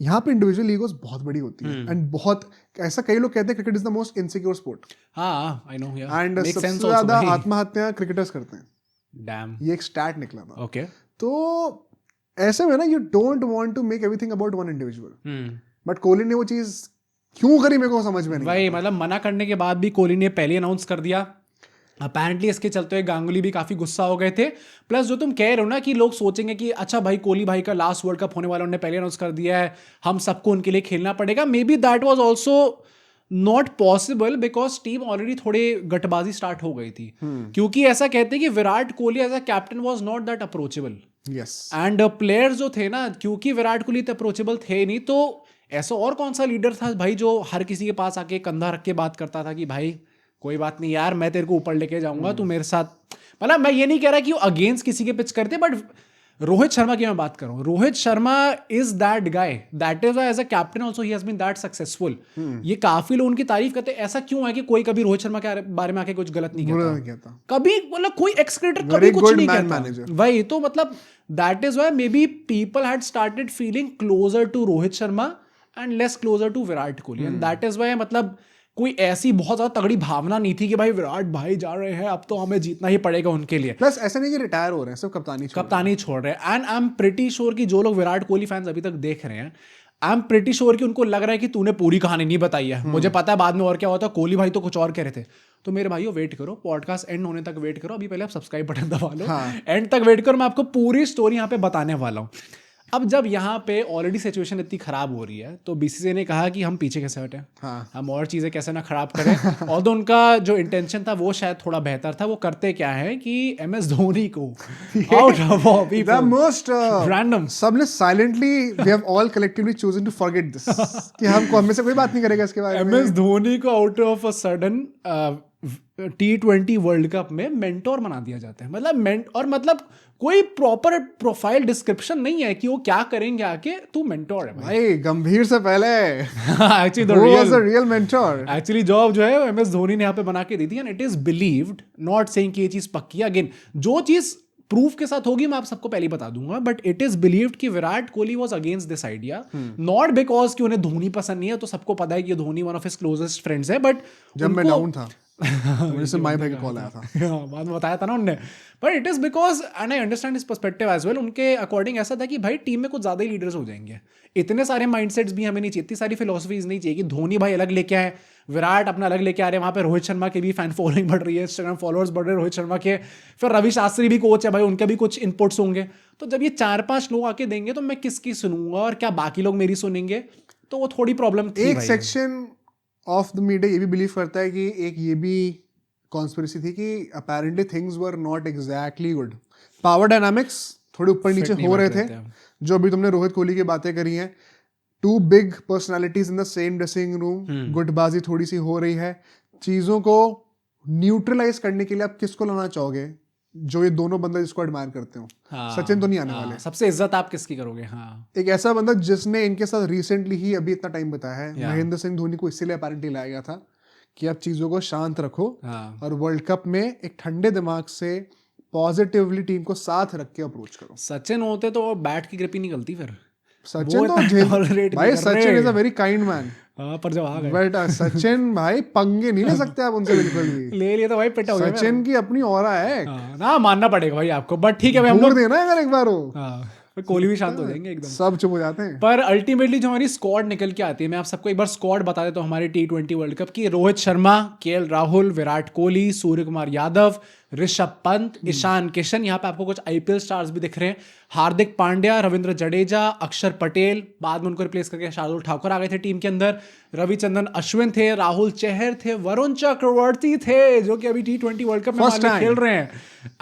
यहाँ पे इंडिविजुअल ईगोस बहुत बड़ी होती है एंड बहुत ऐसा कई लोग कहते हैं cricket is the most insecure sport. I know and सबसे ज्यादा आत्महत्या क्रिकेटर्स करते हैं। डैम, ये एक स्टैट निकला था। ओके। तो ऐसे में ना you don't want to make everything about one individual, but Kohli ने वो चीज क्यों करी मेरे को समझ में नहीं भाई मतलब मना करने के बाद भी कोहली ने पहले अनाउंस कर दिया। अपेरेंटली इसके चलते हुए गांगुली भी काफी गुस्सा हो गए थे। प्लस जो तुम कह रहे हो ना कि लोग सोचेंगे कि अच्छा भाई कोहली भाई का लास्ट वर्ल्ड कप होने वाला, उन्होंने पहले अनाउंस कर दिया है, हम सबको उनके लिए खेलना पड़ेगा। May be that was also not possible because team already थोड़े गटबाजी स्टार्ट हो गई थी। क्योंकि ऐसा कहते हैं कि Virat Kohli as a captain was not that approachable. Yes. And players जो थे ना, क्योंकि विराट कोहली तो अप्रोचेबल थे नहीं, तो ऐसा और कौन सा लीडर था भाई जो हर किसी के पास आके कंधा रख के बात करता था कि भाई कोई बात नहीं यार, मैं तेरे को ऊपर लेके जाऊंगा, तू मेरे साथ। मतलब मैं ये नहीं कह रहा कि वो अगेंस्ट किसी के पिच करते, बट रोहित शर्मा की मैं बात कर रहा हूँ। Rohit Sharma is that guy, that is as a captain also he has been that successful. ये काफी लोग उनकी तारीफ करते हैं। ऐसा क्यों है कि कोई कभी रोहित शर्मा के बारे में आके कुछ गलत नहीं कहता कभी, मतलब कोई एक्स क्रिकेटर कभी कुछ नहीं कहता। वही तो मतलब that is why maybe people had started feeling closer to Rohit Sharma and less closer to Virat Kohli. And that is why मतलब कोई ऐसी बहुत ज्यादा तगड़ी भावना नहीं थी कि भाई विराट भाई जा रहे हैं, अब तो हमें जीतना ही पड़ेगा उनके लिए। प्लस ऐसा नहीं कि रिटायर हो रहे हैं, सब कप्तानी छोड़ रहे हैं। And I am pretty sure कि जो लोग विराट कोहली फैंस अभी तक देख रहे हैं, आई एम प्रिटी श्योर कि उनको लग रहा है कि तूने पूरी कहानी नहीं बताई है। मुझे पता है बाद में और क्या होता है, कोहली भाई तो कुछ और कह रहे थे। तो मेरे भाइयों वेट करो, पॉडकास्ट एंड होने तक वेट करो। अभी पहले आप सब्सक्राइब बटन दबा लो, एंड तक वेट करो, मैं आपको पूरी स्टोरी यहाँ पे बताने वाला हूँ। अब जब यहाँ पे ऑलरेडी सिचुएशन इतनी खराब हो रही है, तो बीसीसीआई ने कहा कि हम पीछे कैसे हटें, हम और चीजें कैसे ना खराब करें। और तो उनका जो इंटेंशन था वो शायद थोड़ा बेहतर था। वो करते क्या है कि एमएस धोनी को out of the most random, सबने silently we have all collectively chosen to forget this कि हमको हम में से कोई बात नहीं करेगा इसके बारे में। एमएस धोनी को out of a sudden T20 world cup में मेंटोर बना दिया जाता है। मतलब और मतलब कोई प्रॉपर प्रोफाइल डिस्क्रिप्शन नहीं है कि वो क्या करेंगे आके, तू मेंटोर है भाई। गंभीर से पहले actually real mentor, actually job जो है एमएस धोनी ने यहाँ पे बना के दी थी। And it is believed, not saying कि ये चीज पक्की है, अगेन जो चीज प्रूफ के साथ होगी मैं आप सबको पहले बता दूंगा, बट इट इज बिलीव्ड कि Virat Kohli was against this idea, not because कि उन्हें धोनी पसंद नहीं है। तो सबको पता है कि Dhoni one of his closest friends है, बट जब मैं डाउन था मुझे से माय भाई का कॉल आया था, बाद में बताया था ना उनने। But it is because and I understand his perspective as well. उनके अकॉर्डिंग ऐसा था कि भाई टीम में कुछ ज्यादा ही लीडर्स हो जाएंगे, इतने सारे माइंडसेट्स भी हमें नहीं चाहिए, इतनी सारी फिलोसफीज नहीं चाहिए कि धोनी भाई अलग लेके आए, विराट अपना अलग लेके आ रहे हैं। वहाँ पे रोहित शर्मा की भी फैन फॉलोइंग बढ़ रही है, इंस्टाग्राम फॉलोअर्स बढ़ रहे हैं रोहित शर्मा के, फिर रवि शास्त्री भी कोच है भाई, उनके भी कुछ इनपुट्स होंगे। तो जब ये 4-5 लोग आके देंगे तो मैं किसकी सुनूंगा और क्या बाकी लोग मेरी सुनेंगे, तो वो थोड़ी प्रॉब्लम थी। एक सेक्शन ऑफ द मीडिया ये भी बिलीव करता है कि एक ये भी कॉन्स्पिरेसी थी कि apparently things were not exactly good, power dynamics थोड़े ऊपर नीचे हो रहे थे। जो अभी तुमने रोहित कोहली की बातें करी हैं, 2 big personalities in the same dressing room, गुटबाजी थोड़ी सी हो रही है। चीजों को न्यूट्रलाइज करने के लिए आप किसको लाना चाहोगे, जो ये दोनों बंदा जिसको एडमायर करते हो? सचिन तो नहीं आने वाले। सबसे इज्जत आप किसकी करोगे? एक ऐसा बंदा जिसने इनके साथ रिसेंटली ही अभी इतना टाइम बताया है, महेंद्र सिंह धोनी को इसीलिए अपेरेंटली लाया गया था कि आप चीजों को शांत रखो और वर्ल्ड कप में एक ठंडे दिमाग से पॉजिटिवली टीम को साथ रख के अप्रोच करो। सचिन होते तो बैट की ग्रिप ही निकलती फिर। सचिन तो भाई Sachin is a very kind man, पर जब आ गए बट सचिन भाई पंगे नहीं ले सकते आप उनसे बिल्कुल भी। ले लिया तो भाई पिटा हो गया। सचिन की अपनी ऑरा है ना, मानना पड़ेगा भाई आपको, बट ठीक है भाई, हम लोग देना है अगर एक बार हो, कोहली भी शांत हो जाएंगे एकदम, सब चुप हो जाते हैं। पर अल्टीमेटली जो हमारी स्क्वाड निकल के आती है, मैं आप सबको एक बार स्क्वाड बता देता हूँ हमारे T20 वर्ल्ड कप की। रोहित शर्मा, केएल राहुल, विराट कोहली, सूर्य कुमार यादव, ऋषभ पंत, ईशान किशन, यहाँ पे आपको कुछ आईपीएल स्टार्स भी दिख रहे हैं, हार्दिक पांड्या, रविंद्र जडेजा, अक्षर पटेल, बाद में उनको रिप्लेस करके शार्दुल ठाकुर आ गए थे टीम के अंदर, रविचंद्रन अश्विन थे, राहुल चहर थे, वरुण चक्रवर्ती थे जो कि अभी T20 वर्ल्ड कप में खेल रहे हैं,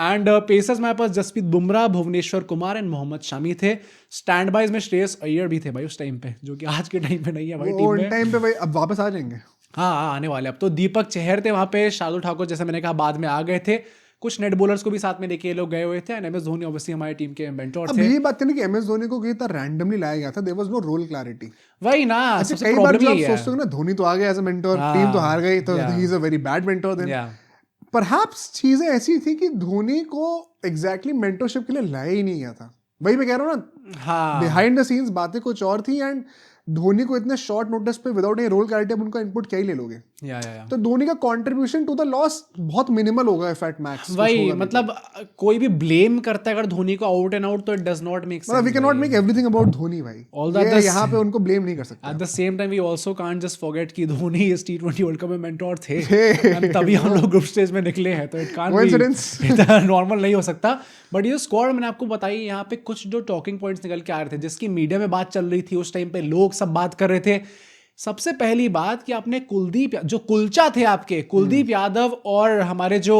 एंड पेसर्स में पास जसप्रीत बुमराह, भुवनेश्वर कुमार एंड मोहम्मद शमी थे। स्टैंड बाइज में श्रेयस अय्यर भी थे भाई उस टाइम पे, जो कि आज के टाइम पे नहीं है भाई टीम में। टाइम पे भाई अब वापस आ जाएंगे। हाँ आने वाले अब तो दीपक चहर थे वहाँ पे, शार्दुल ठाकुर जैसे मैंने कहा बाद में आ गए थे, कुछ नेट बॉलर्स को भी साथ में लेके ये लोग गए हुए थे, and M S Dhoni obviously हमारी टीम के मेंटोर अब थे। ये बात नहीं कि एम एस धोनी को इतना रैंडमली लाया गया था, there was no role clarity. वही ना, अच्छा सबसे कई बार प्रॉब्लम जो आप यही है। सोचते हो ना धोनी तो आ गया एज अ मेंटोर, हाँ, टीम तो हार गई तो yeah. He is a very bad mentor then. या परहैप्स चीजें ऐसी थी कि धोनी को एग्जैक्टली मेंटरशिप के लिए लाया ही नहीं गया था। वही मैं कह रहा हूँ ना, हाँ बिहाइंड द सीन्स बातें कुछ और थी, एंड धोनी को इतने शॉर्ट नोटिस पे विदाउट एनी रोल क्लैरिटी अब उनका इनपुट क्या ही ले लोगे। या तो धोनी का कंट्रीब्यूशन टू द लॉस बहुत मिनिमल होगा, इफेक्ट मैक्स वही मतलब कोई भी ब्लेम करता है अगर धोनी को आउट एंड आउट, तो इट डज नॉट मेक मतलब we can not make everything about Dhoni भाई, All ये the यहाँ पे उनको ब्लेम नहीं कर सकते। At the same time we also can't just forget कि धोनी इस T20 वर्ल्ड कप में मेंटोर थे थे। and तभी हम लोग ग्रुप स्टेज में निकले हैं, तो इट कांट Coincidence? बी इतना नॉर्मल नहीं हो सकता। बट ये स्क्वाड मैंने आपको बताई, यहाँ पे कुछ जो टॉकिंग पॉइंट्स निकल के आ रहे थे जिसकी मीडिया में बात चल रही थी उस टाइम पे, लोग सब बात कर रहे थे। सबसे पहली बात कि आपने कुलदीप जो कुलचा थे आपके कुलदीप यादव और हमारे जो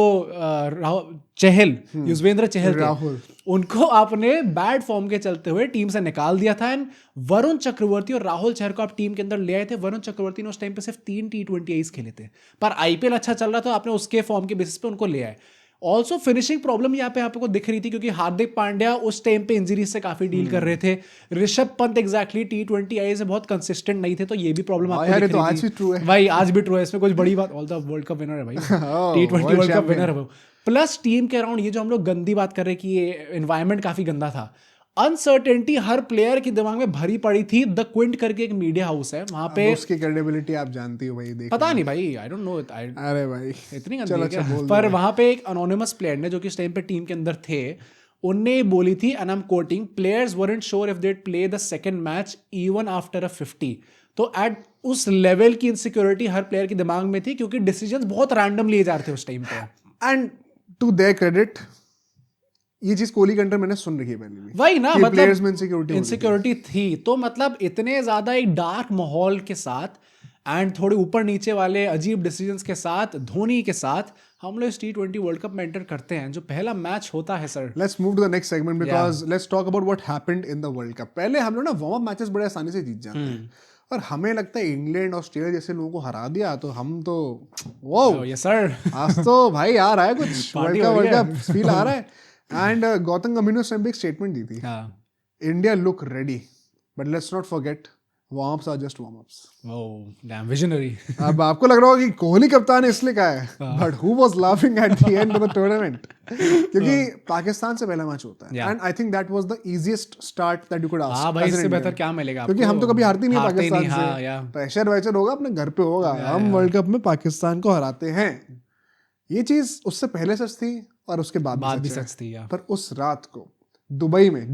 चहल युजवेंद्र चहल थे, राहुल, उनको आपने बैड फॉर्म के चलते हुए टीम से निकाल दिया था। एंड वरुण चक्रवर्ती और राहुल चहर को आप टीम के अंदर ले आए थे। वरुण चक्रवर्ती ने उस टाइम पे सिर्फ 3 T20 खेले थे, पर आईपीएल अच्छा चल रहा था, आपने उसके फॉर्म के बेसिस पे उनको ले आए। ऑल्सो फिनिशिंग प्रॉब्लम यहाँ पे आपको दिख रही थी क्योंकि हार्दिक पांड्या उस टाइम पे इंजरी से काफी डील कर रहे थे। ऋषभ पंत एग्जैक्टली T20 से बहुत कंसिस्टेंट नहीं थे, तो ये भी प्रॉब्लम आपको यार, दिख तो रही आज थी। भी true है। भाई आज भी ट्रू है, इसमें कुछ बड़ी बात, all the world cup winner है भाई T20 world world cup champion। Winner है वो। प्लस टीम के अराउंड ये जो हम लोग गंदी बात कर रहे हैं कि ये एनवायरनमेंट काफी गंदा था, अनसर्टेनिटी हर प्लेयर के दिमाग में भरी पड़ी थी। द क्विंट करके एक मीडिया हाउस है वहां पे, उसकी क्रेडिबिलिटी आप जानती हो भाई, देख पता नहीं भाई, आई डोंट नो, अरे भाई इतनी चलो, गंदी है अच्छा क्या? बोल पर दो। वहां पे एक अनोनिमस प्लेयर ने जो कि इस टाइम पे टीम के अंदर थे, उनने बोली थी, and I am quoting, players weren't sure if they'd play the second match even after a 50। तो एट उस लेवल की इनसिक्योरिटी हर प्लेयर के दिमाग में थी क्योंकि डिसीजंस बहुत रैंडम लिए जा रहे थे उस टाइम पे। एंड टू देयर क्रेडिट, ये चीज कोहली के अंडर मैंने सुन रखी है पहले भी, वही ना, कि प्लेयर्स में मतलब इनसिक्योरिटी थी। तो मतलब इतने ज्यादा एक डार्क माहौल के साथ एंड थोड़े ऊपर नीचे वाले अजीब डिसीजंस के साथ, धोनी के साथ हम लोग इस T20 वर्ल्ड कप में एंटर करते हैं। जो पहला मैच होता है sir, let's move to the next segment because let's talk about what happened in the world cup. पहले हम लोग ना वार्म अप मैचेस बड़े आसानी से जीत जाते हैं, और हमें लगता है इंग्लैंड ऑस्ट्रेलिया जैसे लोगों को हरा दिया तो हम तो वो ये सर आज तो भाई आ रहा है कुछ पार्टी वर्ल्ड हो कप फील आ रहा है। एंड गौतम गंभीर ने उस टाइम पे एक स्टेटमेंट दी थी, India look ready but let's not forget warm ups are just warm ups. Oh damn visionary. अब आपको लग रहा होगा कि कोहली कप्तान है इसलिए कहा है, but who was laughing at the end of the tournament, क्योंकि पाकिस्तान से पहला मैच होता है and I think that was the easiest start that you could ask. हाँ भाई, इससे बेहतर क्या मिलेगा क्योंकि हम तो कभी हारते नहीं पाकिस्तान हाँ, से, प्रेशर वैचर होगा अपने घर पे होगा, हम वर्ल्ड कप में पाकिस्तान को हराते हैं। ये चीज उससे पहले सच थी और उसके बाद भी सच थी। पर उस रात को दुबई में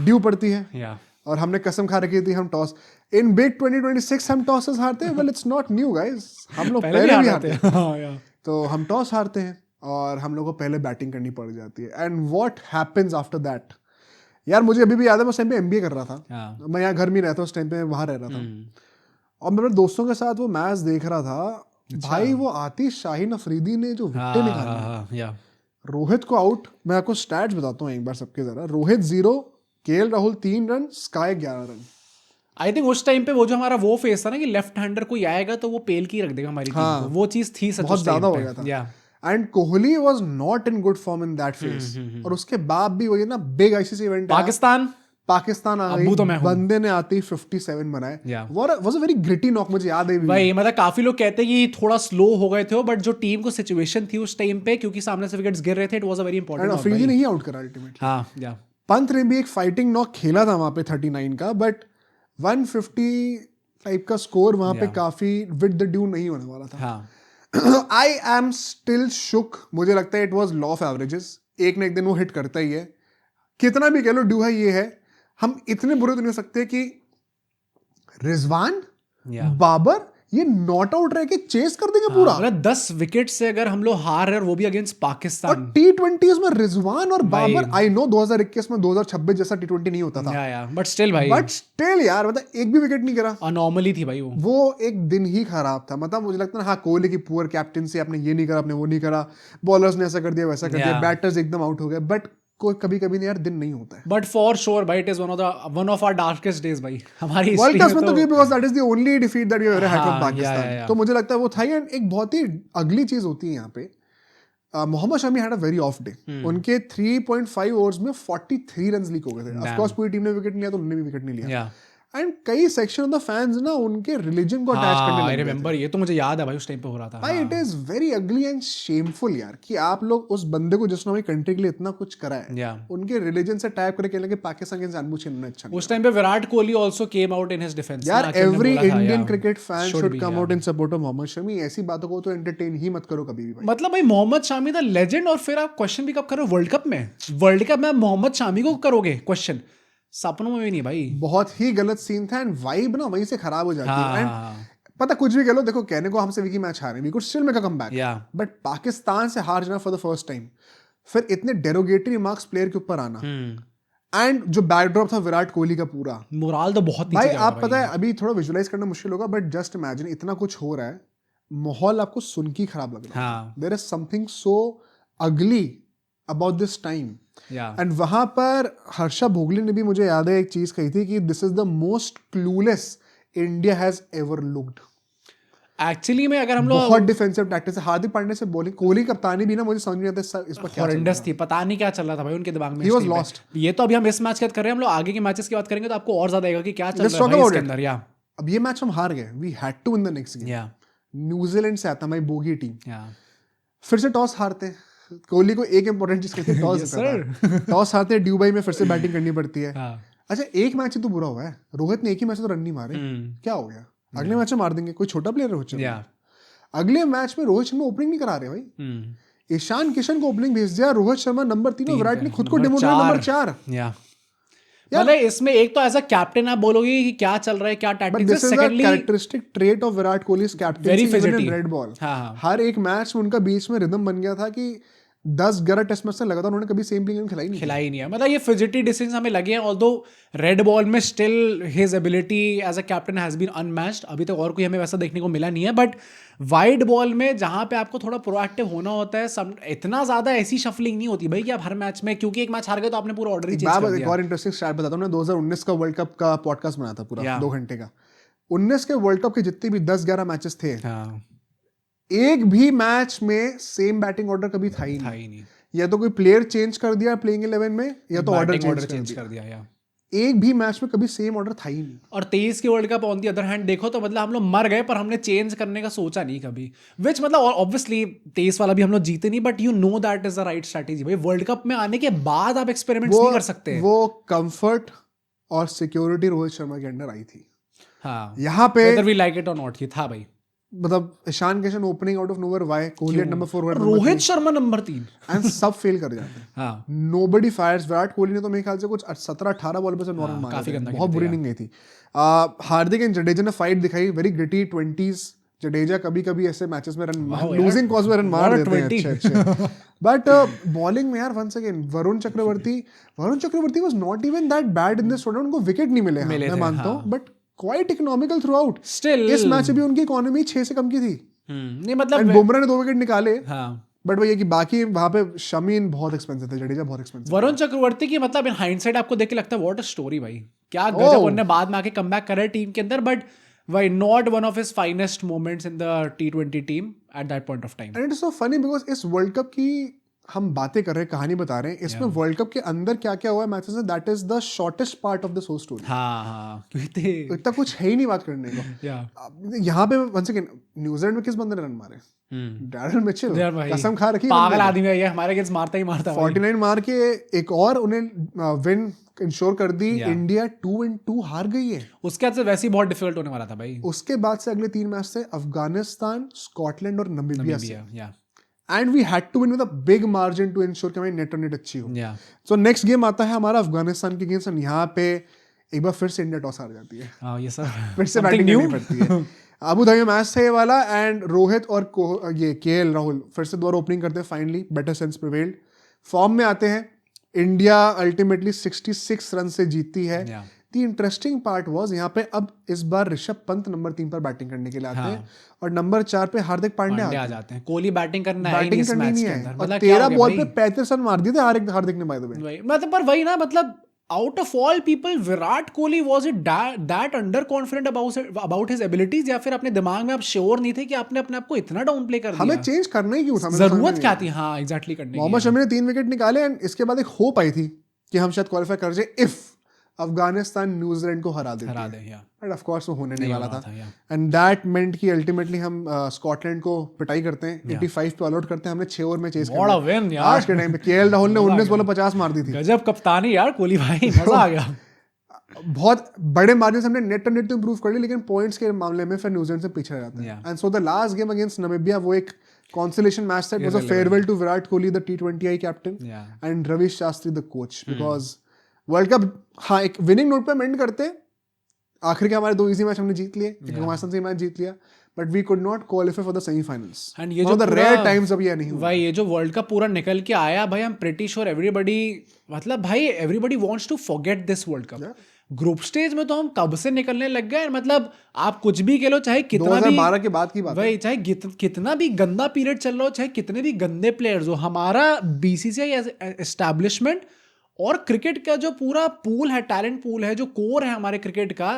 ड्यू पड़ती है, और हमने कसम खा रखी थी हम टॉस इन बिग 2026 हम टॉसेस हारते हैं। Well it's not new guys, हम लोग पहले भी हारते हैं। तो हम टॉस हारते हैं और हम लोग को पहले बैटिंग करनी पड़ जाती है। And what happens after that, यार मुझे अभी भी याद है, मैं उस टाइम पे एमबीए कर रहा था, मैं यहाँ घर में रहता हूँ, उस टाइम पे वहां रह रहा था, और मैं अपने दोस्तों के साथ वो मैच देख रहा था। भाई वो आतिश शाहीन अफरीदी ने जो विकेट निकाली, रोहित को आउट, मैं आपको स्टैट्स बताता हूँ एक बार सबके जरा। Rohit 0, KL Rahul 3 run, sky 11 run. I think उस टाइम पे वो जो हमारा वो फेस था ना कि लेफ्ट हैंडर कोई आएगा तो वो पेल की रख देगा हमारी टीम को, वो चीज थी सच, बहुत ज्यादा हो गया था। And Kohli was not in good form in that face, और उसके बाद भी वही ना बिग आईसीसी इवेंट, पाकिस्तान आ गई, तो बंदे ने आते ही 57 बनाए। Was a very gritty knock, मुझे याद है भाई, मतलब काफी लोग कहते हैं कि थोड़ा स्लो हो गए थे, बट जो टीम को सिचुएशन थी उस टाइम पे, क्योंकि सामने से विकेट्स गिर रहे थे, it was a very important. Afridi ने ही आउट करा अल्टीमेटली। हां, पंत ने भी एक फाइटिंग नॉक खेला था वहां पे 39 का, बट 150 टाइप का स्कोर वहां पे काफी विद द ड्यू नहीं होने वाला था। आई एम स्टिल शुक, मुझे लगता है it was law of averages, एक ना एक दिन वो हिट करता ही है, कितना भी कह लो ड्यू है। ये है, हम इतने बुरे तो नहीं हो सकते कि रिजवान, बाबर ये नॉट आउट रह के चेस कर देंगे पूरा। 10 विकेट से अगर हम लोग हार रहे हैं, वो भी अगेंस्ट पाकिस्तान। और T20 में रिजवान और बाबर, आई नो 2021 में 2026 जैसा T20 नहीं होता था, बट स्टिल भाई, यार मतलब एक भी विकेट नहीं गिरा, अनॉमली थी भाई वो एक दिन ही खराब था। मतलब मुझे लगता है हाँ, कोहली की पुअर कैप्टनसी, आपने ये नहीं करा, आपने वो नहीं करा, बॉलर्स ने ऐसा कर दिया वैसा कर दिया, बैटर्स एकदम आउट हो गए, बट कोई कभी कभी नहीं यार दिन नहीं होता है। बट फॉर श्योर भाई it is one of our darkest days भाई हमारी वर्ल्ड हिस्ट्री कप में तो because that is the only defeat that we ever had from हाँ, पाकिस्तान। तो मुझे लगता है वो था। एंड एक बहुत ही अगली चीज होती है यहाँ पे, Mohammed Shami had a very off day. उनके 3.5 ओवर्स में 43 रन लीक हो गए थे। ऑफ कोर्स पूरी टीम ने विकेट नहीं लिया तो उन्होंने भी विकेट नहीं लिया। एंड कई सेक्शन ऑफ द फैंस ना उनके रिलीजन को अटैच करने लगे। आई रिमेंबर, ये तो मुझे याद है भाई उस टाइम पे हो रहा था। भाई it is very ugly and shameful यार कि आप लोग उस बंदे को जिसने हमारी कंट्री के लिए इतना कुछ करा है उनके रिलीजन से टाइप करके कहने लगे पाकिस्तान के जानबूझ के इन्होंने अच्छा नहीं। उस टाइम पे Virat Kohli also came out in his defence. यार every Indian cricket fan should come out in support of Mohammed Shami. ऐसी बातों को तो एंटरटेन ही मत करो कभी भी भाई। मतलब भाई मोहम्मद शामी द लेजेंड, और फिर आप क्वेश्चन भी कब करो वर्ल्ड कप में? वर्ल्ड कप में मोहम्मद शामी को करोगे क्वेश्चन? सपनों में भी नहीं भाई। बहुत ही गलत सीन था एंड वाइब ना वहीं से खराब हो जाती है। एंड पता कुछ भी कह लो, देखो कहने को हमसे विकी मैच हारे, we could still make a comeback, but Pakistan से हार जाना फॉर द फर्स्ट टाइम, फिर इतने डेरोगेटरी मार्क्स प्लेयर के ऊपर आना, एंड जो बैकड्रॉप था विराट कोहली का पूरा, मोराल तो बहुत भाई आप पता है अभी थोड़ा विजुअलाइज करना मुश्किल होगा, बट जस्ट इमेजिन इतना कुछ हो रहा है, माहौल आपको सुन के खराब लग रहा है। देयर इज समथिंग सो अगली अबाउट दिस टाइम। एंड वहां पर हर्षा भोगले ने भी मुझे याद है एक चीज कही थी कि this is the most clueless India has ever looked. Actually में अगर हम लोग बहुत डिफेंसिव टैक्टिक्स है, हार्दिक पांड्या से बॉलिंग, कोहली कप्तानी भी ना मुझे समझ नहीं आता इस पर क्या हॉरेंडस थी, पता नहीं क्या चल रहा था भाई उनके दिमाग में। He was lost. ये तो अभी हम इस मैच की बात कर रहे हैं, हम लोग आगे के मैचेस की बात करेंगे तो आपको और ज्यादा आएगा कि क्या चल रहा है इसके अंदर। या अब ये मैच हम हार गए, we had to win the next game. New Zealand से आता हमारी बोगी टीम, फिर से टॉस हारते हैं। कोहली को एक इंपॉर्टेंट चीज कहते हैं टॉस। टॉस हारते हैं, दुबई में फिर से बैटिंग करनी पड़ती है। अच्छा एक मैच ही तो बुरा हुआ है, रोहित ने एक ही मैच में तो रन नहीं मारे, क्या हो गया? अगले मैच में मार देंगे। कोई छोटा प्लेयर रोहित शर्मा? अगले मैच में रोहित शर्मा ओपनिंग नहीं करा रहे भाई। ईशान किशन को ओपनिंग भेज दिया, रोहित शर्मा नंबर 3 और विराट ने खुद को डिमोट किया नंबर 4। मतलब इसमें एक तो एज अ कैप्टन आप बोलोगे कि क्या चल रहा है, क्या टैक्टिक्स है। Secondly characteristic trait of Virat Kohli is captaincy in red ball. हाँ। हर एक मैच में उनका बीच में रिदम बन गया था कि 10-11 टेस्ट मैच से लगातार उन्होंने कभी सेम प्लेइंग खिलाई नहीं है। मतलब ये फिजिटी डिसीजन हमें लगे हैं, ऑल्दो रेड बॉल में still his ability as a captain has been unmatched. अभी तक और कोई हमें वैसा देखने को मिला नहीं है, बट वाइड बॉल में जहां पे आपको थोड़ा प्रोएक्टिव होना होता है, इतना ज्यादा ऐसी शफलिंग नहीं होती भाई कि आप हर मैच में, क्योंकि एक मैच हार गए तो आपने पूरा ऑर्डर ही चेंज कर दिया। एक और इंटरेस्टिंग स्टार्ट बताता हूं, 2019 का वर्ल्ड कप का पॉडकास्ट बनाया था पूरा 2 घंटे का। 19 के वर्ल्ड कप के जितने भी 10-11 मैचेस थे, एक भी मैच में सेम बैटिंग ऑर्डर कभी था ही नहीं। या तो कोई प्लेयर चेंज कर दिया प्लेइंग 11 में, या तो ऑर्डर चेंज कर दिया। एक भी मैच में कभी सेम ऑर्डर था ही नहीं। और 23 के world cup on the other hand देखो तो मतलब हम लोग मर गए, पर हमने चेंज करने का सोचा नहीं कभी। विच मतलब ऑब्वियसली 23 वाला भी हम लोग जीते नहीं, but you know that is the right strategy भाई। वर्ल्ड कप में आने के बाद आप एक्सपेरिमेंट्स नहीं कर सकते। वो कंफर्ट और सिक्योरिटी रोहित शर्मा के अंडर आई थी। हाँ, यहाँ पे whether we like it or not, ये था भाई। मतलब Ishan Kishan opening out of nowhere, why? Kohli at number 4, Rohit Sharma number 3, and सब फेल कर जाते हैं। हाँ, नोबडी फायर्स। विराट कोहली ने तो मेरे ख्याल से कुछ 17-18 बॉल पे से 9 रन मारे, बहुत बुरी इनिंग गई थी। हार्दिक एंड जडेजा ने फाइट दिखाई, वेरी ग्रिटी 20s। जडेजा कभी कभी ऐसे मैचेस में रन, लूजिंग कॉज में रन मार देते हैं अच्छे। बट बॉलिंग में यार once again Varun Chakravarthy was not even that bad in this tournament. उनको विकेट नहीं मिले, मैं मानता हूं, but quite economical throughout. Still इस मैच में भी उनकी इकोनॉमी 6 से कम की थी। नहीं मतलब बुमराह ने 2 विकेट निकाले, हाँ, बट वो ये कि बाकी वहां पे शमीन बहुत एक्सपेंसिव थे, जडेजा बहुत एक्सपेंसिव। वरुण चक्रवर्ती की मतलब इन हाइंडसाइट आपको देख के लगता है व्हाट अ स्टोरी भाई, क्या गजब उन्होंने बाद में आके कमबैक करा टीम के अंदर, but why not one of his finest moments in the T20 team at that point of time. And it is so funny because इस वर्ल्ड कप की हम बातें कर रहे हैं, कहानी बता रहे हैं, इसमें वर्ल्ड कप के अंदर क्या क्या हुआ है मैचेस में, that is the shortest part of the sole story. हाँ, इतना कुछ है ही नहीं बात करने को। यहाँ पे वन सेकंड, न्यूजीलैंड में किस बंदे ने रन मारे? डैरल मिचेल, कसम खा रखी, पागल आदमी है ये, हमारे अगेंस्ट मारता ही मारता। 49 मार के एक और उन्हें विन इंश्योर कर दी। इंडिया 2-2 हार गई है। उसके बाद से वैसे ही बहुत डिफिकल्ट होने वाला था भाई। उसके बाद से अगले 3 मैच थे अफगानिस्तान, स्कॉटलैंड और नामीबिया से, and we had to win with a big margin to ensure कि हमारी नेट ऑन नेट अच्छी हो। सो नेक्स्ट गेम आता है हमारा अफगानिस्तान के अगेंस्ट, यहाँ पे एक बार फिर से इंडिया टॉस हार जाती है। ये सर फिर से बैटिंग करनी पड़ती है। अबू धाबी मैच था ये वाला, एंड रोहित और ये केएल राहुल फिर से दोबारा ओपनिंग करते हैं। Finally better sense prevailed, form में आते हैं। इंडिया अल्टीमेटली 66 रन से जीतती है। द इंटरेस्टिंग पार्ट वाज यहाँ पे अब इस बार ऋषभ पंत नंबर 3 पर बैटिंग करने के लिए आते हैं और नंबर 4 पे हार्दिक पांड्या आ जाते हैं। कोहली बैटिंग करना है बैटिंग इस करनी मैच नहीं के है अंदर, और मतलब क्या 13 हो गया बॉल भाई? पे 35 रन मार दिए थे हार्दिक ने बाय द वे। मतलब पर वही ना, मतलब out of all people Virat Kohli was it that under confident about his abilities, या फिर अपने दिमाग में आप श्योर नहीं थे कि आपने अपने आप को इतना डाउन प्ले कर हमें दिया? चेंज करना ही क्यों था? जरूरत क्या थी? हाँ एग्जैक्टली, करने की। मोहम्मद शमी ने 3 विकेट निकाले एंड इसके बाद एक होप आई थी कि हम शायद क्वालिफाई कर जाए इफ अफगानिस्तान न्यूजीलैंड को हरा देती हरा दे या बट ऑफ कोर्स वो होने नहीं वाला था या। एंड दैट मेंट कि अल्टीमेटली हम स्कॉटलैंड को पिटाई करते हैं 85 पे ऑल आउट करते हैं। हमने 6 ओवर में चेज What a win किया यार। आज के टाइम पे। केएल राहुल ने 19 बॉल 50 मार दी थी। गजब कप्तानी यार कोहली भाई, मजा आ गया। बहुत बड़े मार्जिन से हमने नेट टू नेट तो इंप्रूव कर ली, लेकिन पॉइंट्स के मामले में फिर न्यूजीलैंड से पीछे रह जाते हैं। And so the last game against Namibia वो एक consolation match that was a farewell to Virat Kohli, the T20I captain, and Ravi Shastri, the coach, because world cup हाँ एक विनिंग नोट पे एंड करते। आखिर के हमारे 2 इजी मैच हमने जीत लिए, एक अफगानिस्तान से मैच जीत लिया, but we could not qualify for the semifinals. And ये जो द रेयर टाइम्स अब ये नहीं हुआ भाई, ये जो वर्ल्ड कप पूरा निकल के आया भाई, I am pretty sure everybody, मतलब भाई everybody wants to forget this world cup. Group stage में तो हम कब से निकलने लग गए, मतलब आप कुछ भी कह लो, चाहे कितना 2012 के बाद की बात भाई, चाहे कितना भी गंदा पीरियड चल रहा हो, चाहे कितने भी गंदे प्लेयर्स हो, हमारा बीसीसीआई एस्टैब्लिशमेंट और क्रिकेट का जो पूरा पूल है, टैलेंट पूल है, जो कोर है हमारे क्रिकेट का,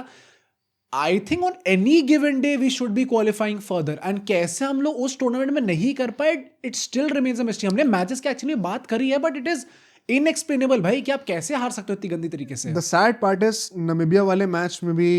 I think on any given day we should be qualifying further. And कैसे हम लोग उस टूर्नामेंट में नहीं कर पाए, it still remains a mystery. हमने मैचेस की एक्चुअली बात करी है, बट इट इज इनएक्सप्लेनेबल भाई कि आप कैसे हार सकते हो इतनी गंदी तरीके से। The sad part is Namibia वाले मैच में भी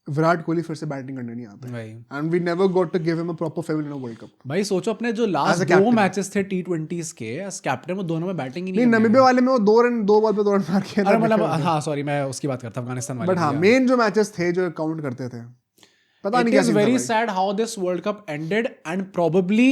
विराट कोहली फिर से बैटिंग करने नहीं आता है, and we never got to give him a proper favourite in a world cup. भाई सोचो, अपने जो लास्ट 2 मैचेस थे T20s के, एज कैप्टन वो दोनों में बैटिंग ही नहीं। नामीबिया वाले में वो 2 बॉल पे 2 रन मार के, अरे मतलब हाँ सॉरी, मैं उसकी बात करता अफगानिस्तान वाले। बट हाँ मेन जो मैचेस थे जो काउंट करते थे, पता नहीं क्या। It is very sad how this world cup ended, and probably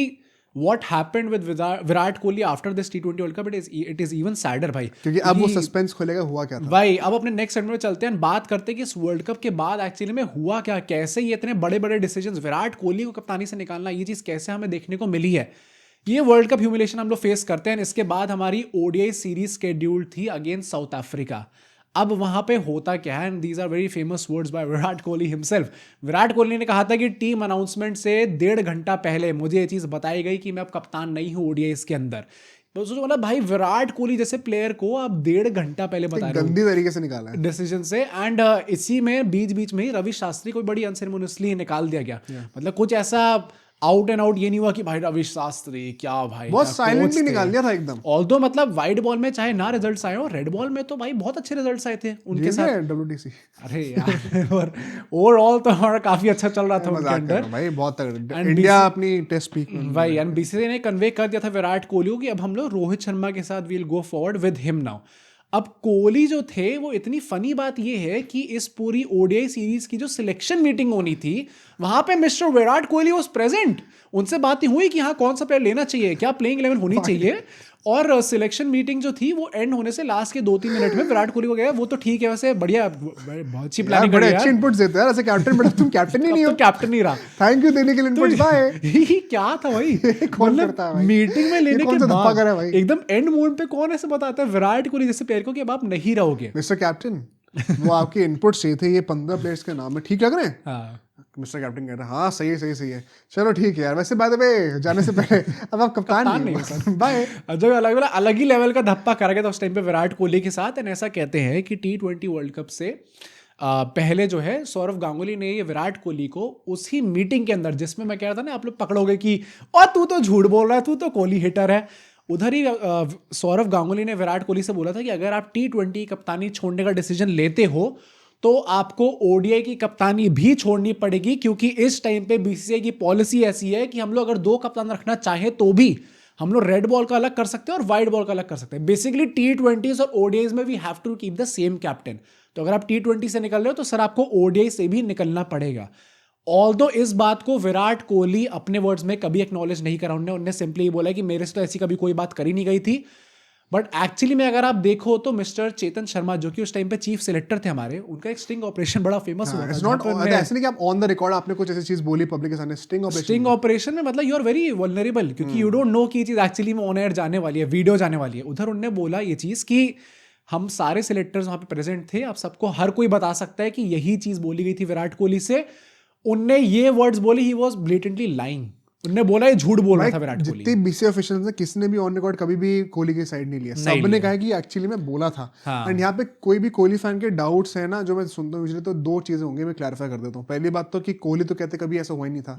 what happened with Virat Kohli after this T20 World Cup, it is even sadder भाई, क्योंकि अब वो सस्पेंस खुलेगा हुआ क्या था भाई। अब अपने नेक्स्ट सेगमेंट में चलते हैं, बात करते हैं कि इस वर्ल्ड कप के बाद एक्चुअली में हुआ क्या, कैसे ये इतने बड़े बड़े डिसीजंस, विराट कोहली को कप्तानी से निकालना, ये चीज़ कैसे हमें देखने को मिली है। ये वर्ल्ड कप ह्यूमिलेशन हम लोग फेस करते हैं। इसके बाद हमारी ODI सीरीज शेड्यूल्ड थी अगेंस्ट साउथ अफ्रीका। अब वहां पे होता क्या है, and these are very famous words by Virat Kohli himself. Virat Kohli ने कहा था कि टीम अनाउंसमेंट से 1.5 घंटा पहले मुझे ये चीज़ बताई गई कि मैं अब कप्तान नहीं हूँ ODI के अंदर। तो सोचो, मतलब भाई विराट कोहली जैसे प्लेयर को आप 1.5 घंटा पहले बता रहे हो, गंदी तरीके से निकाला है डिसीजन से। एंड इसी में बीच में ही रवि शास्त्री को बड़ी अनसेरेमोनियसली निकाल दिया गया। मतलब कुछ ऐसा आउट एंड आउट ये नहीं हुआ कि भाई रवि शास्त्री क्या भाई, बहुत साइलेंटली निकाल दिया था एकदम। ऑल्दो मतलब वाइट बॉल में चाहे ना रिजल्ट्स आए हो, रेड बॉल में तो भाई बहुत अच्छे रिजल्ट्स आए थे उनके साथ WTC। अरे यार और ओवरऑल तो हमारा काफी अच्छा चल रहा था उनके अंदर भाई, बहुत तगड़ा इंडिया अपनी टेस्ट पीक में भाई। एंड बीसीसीआई ने कन्वे कर दिया था विराट कोहली को कि अब हम लोग रोहित शर्मा के साथ we'll go forward with him now. अब कोहली जो थे, वो इतनी फनी बात ये है कि इस पूरी ODI सीरीज की जो सिलेक्शन मीटिंग होनी थी, वहां पे mister Virat Kohli was present. उनसे बात हुई कि हाँ कौन सा प्लेयर लेना चाहिए, क्या प्लेइंग 11 होनी चाहिए। और सिलेक्शन मीटिंग जो थी वो एंड होने से लास्ट के 2-3 मिनट में विराट कोहली को गया। वो तो ठीक है, वैसे बढ़िया, बहुत अच्छी प्लानिंग, बड़े अच्छे इनपुट्स देते हैं यार ऐसे कैप्टन, बट तुम कैप्टन ही नहीं हो। कैप्टन नहीं रहा, थैंक यू देने के लिए इनपुट्स। बाय क्या था भाई, कौन करता है भाई मीटिंग में लेने के बाद भाई? एकदम एंड मोमेंट पे कौन ऐसे बताता है विराट कोहली जैसे प्लेयर को कि अब आप नहीं रहोगे मिस्टर कैप्टन? वो आपके इनपुट्स चाहिए थे, ये 15 प्लेयर्स के नाम है, ठीक लग रहे हैं? हाँ मिस्टर कैप्टन कह रहा है हाँ सही है, चलो ठीक है यार। वैसे बाय द वे जाने से पहले अब आप कप्तान नहीं हो, बाय। जो अलग ही लेवल का धप्पा करा गया था उस टाइम पे विराट कोहली के साथ। एंड ऐसा कहते हैं कि T20 वर्ल्ड कप से पहले जो है सौरव गांगुली ने ये विराट कोहली को उसी मीटिंग के अंदर, जिसमें मैं कह रहा था ना आप लोग पकड़ोगे कि और तू तो झूठ बोल रहा है, तू तो कोहली हिटर है, उधर ही सौरव गांगुली ने विराट कोहली से बोला था कि अगर आप T20 कप्तानी छोड़ने का डिसीजन लेते हो तो आपको ODI की कप्तानी भी छोड़नी पड़ेगी, क्योंकि इस टाइम पे BCCI की पॉलिसी ऐसी है कि हम लोग अगर 2 कप्तान रखना चाहें तो भी हम लोग रेड बॉल का अलग कर सकते हैं और वाइट बॉल का अलग कर सकते हैं। बेसिकली T20s और ODIs में we have to keep the same captain. तो अगर आप T20 से निकल रहे हो तो सर आपको ODI से भी निकलना पड़ेगा। ऑल्दो इस बात को विराट कोहली अपने वर्ड्स में कभी एक्नॉलेज नहीं करा, उन्होंने सिंपली बोला कि मेरे से तो ऐसी कभी कोई बात करी नहीं गई थी। बट एक्चुअली में अगर आप देखो तो मिस्टर चेतन शर्मा, जो कि उस टाइम पे चीफ सिलेक्टर थे हमारे, उनका एक स्टिंग ऑपरेशन बड़ा फेमस हुआ था। इट्स नॉट ऐसे नहीं कि आप ऑन द रिकॉर्ड आपने कुछ ऐसी चीज बोली पब्लिक के सामने। स्टिंग ऑपरेशन में मतलब यू आर वेरी वल्नरेबल, क्योंकि यू डोंट नो कि ये चीज एक्चुअली में ऑन एयर जाने वाली है, वीडियो जाने वाली है। उधर उन्होंने बोला ये चीज कि हम सारे सिलेक्टर्स वहां पे प्रेजेंट थे, आप सबको हर कोई बता सकता है कि यही चीज बोली गई थी विराट कोहली से। उनने ये वर्ड्स बोली, ही वाज ब्लेटेंटली लाइंग, उन्होंने बोला ये झूठ बोल रहा था विराट कोहली। जितने बीसीसीआई ऑफिशियल्स हैं किसी ने भी ऑन रिकॉर्ड कभी भी कोहली की साइड नहीं लिया, सबने कहा कि एक्चुअली मैं बोला था। एंड यहाँ पे कोई भी कोहली फैन के डाउट्स है ना जो मैं सुनता हूँ यूजुअली, तो दो चीजें होंगी, मैं क्लैरिफाई कर देता हूँ। पहली बात तो कि कोहली तो कहते कभी ऐसा हुआ ही नहीं था,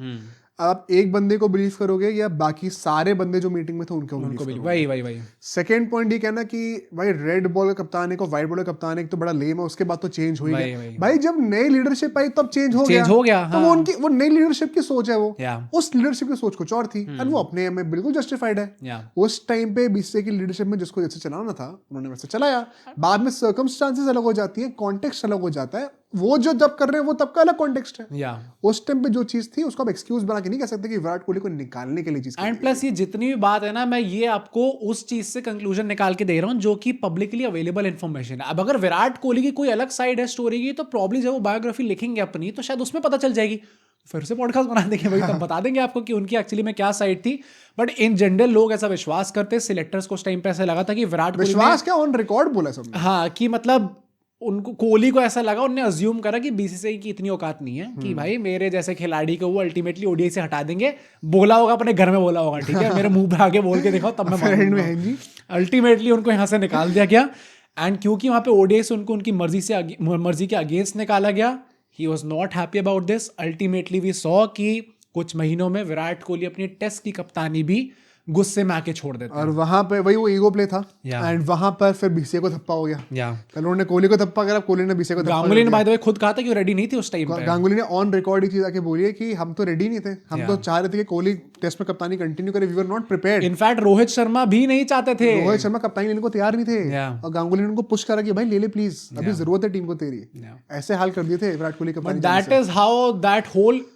आप एक बंदे को बिलीव करोगे या बाकी सारे बंदे जो मीटिंग में थे उनको बिलीव? वही सेकंड पॉइंट ये कहना कि भाई रेड बॉल का कप्तान एक और व्हाइट बॉल का कप्तान एक तो बड़ा लेम है, उसके बाद तो चेंज हो ही गया। भाई जब नई लीडरशिप आई तब चेंज हो गया। तो वो उनकी वो नई लीडरशिप की सोच है, वो उस लीडरशिप की सोच कुछ और थी एंड वो अपने में बिल्कुल जस्टिफाइड है। उस टाइम पे बीसीसीआई की लीडरशिप में जिसको जैसे चलाना था उन्होंने वैसे चलाया। बाद में सर्कमस्टांसेस अलग हो जाती है, कॉन्टेक्स्ट अलग हो जाता है, वो जो जब कर रहे हैं वो तब का अलग कॉन्टेक्स्ट है। उस टाइम पे जो चीज थी उसको आप एक्सक्यूज बना के नहीं कह सकते कि विराट कोहली को निकालने के लिए चीज। एंड प्लस ये जितनी भी बात है ना, मैं ये आपको उस चीज से कंक्लूजन निकाल के दे रहा हूँ जो कि पब्लिकली अवेलेबल इन्फॉर्मेशन है। अब अगर विराट कोहली की कोई अलग साइड है स्टोरी की, तो प्रॉब्ली जब वो बायोग्राफी लिखेंगे अपनी तो शायद उसमें पता चल जाएगी, फिर से पॉडकास्ट बना देंगे भाई, तब बता देंगे आपको कि उनकी एक्चुअली में क्या साइड थी। बट इन जनरल लोग ऐसा विश्वास करते, सिलेक्टर्स को उस टाइम पे ऐसा लगा था कि विराट कोहली, विश्वास क्या, ऑन रिकॉर्ड बोला सबने, हाँ, कि मतलब उनको कोहली को ऐसा लगा, उन्होंने अज्यूम करा कि बीसीसीआई की इतनी औकात नहीं है कि भाई मेरे जैसे खिलाड़ी को वो अल्टीमेटली ओडीआई से हटा देंगे। बोला होगा अपने घर में बोला होगा, ठीक है, मेरे मुंह पे आगे बोल के दिखाओ तब मैं मानूंगा। अल्टीमेटली उनको यहाँ से निकाल दिया गया। एंड क्योंकि वहाँ पे ओडीआई से उनको उनकी मर्जी के अगेंस्ट निकाला गया, he was not happy about this. Ultimately we saw कि कुछ महीनों में विराट कोहली अपनी टेस्ट की कप्तानी भी गुस्से में आके छोड़ देते हैं। और वहां पे वही वो ईगो प्ले था एंड वहां पर फिर बीसीसीआई को थप्पा हो गया। पहले उन्होंने कोहली को थप्पा करा, कोहली ने बीसीसीआई को थप्पा। गांगुली ने बाय द वे खुद कहा था कि वो रेडी नहीं थी उस टाइम पे। गांगुली ने ऑन रिकॉर्ड ही चीज आके बोली है कि हम तो रेडी नहीं थे, हम तो चाह रहे थे कि कोहली टेस्ट में कप्तानी कंटिन्यू करे, we were not prepared. In fact Rohit Sharma भी नहीं चाहते थे, रोहित शर्मा कप्तानी लेने को तैयार नहीं थे और गांगुली ने उनको पुश करा कि भाई ले ले प्लीज, अभी जरूरत है टीम को तेरी। ऐसे हाल कर दिए थे विराट कोहली कप्तानी। That is how that whole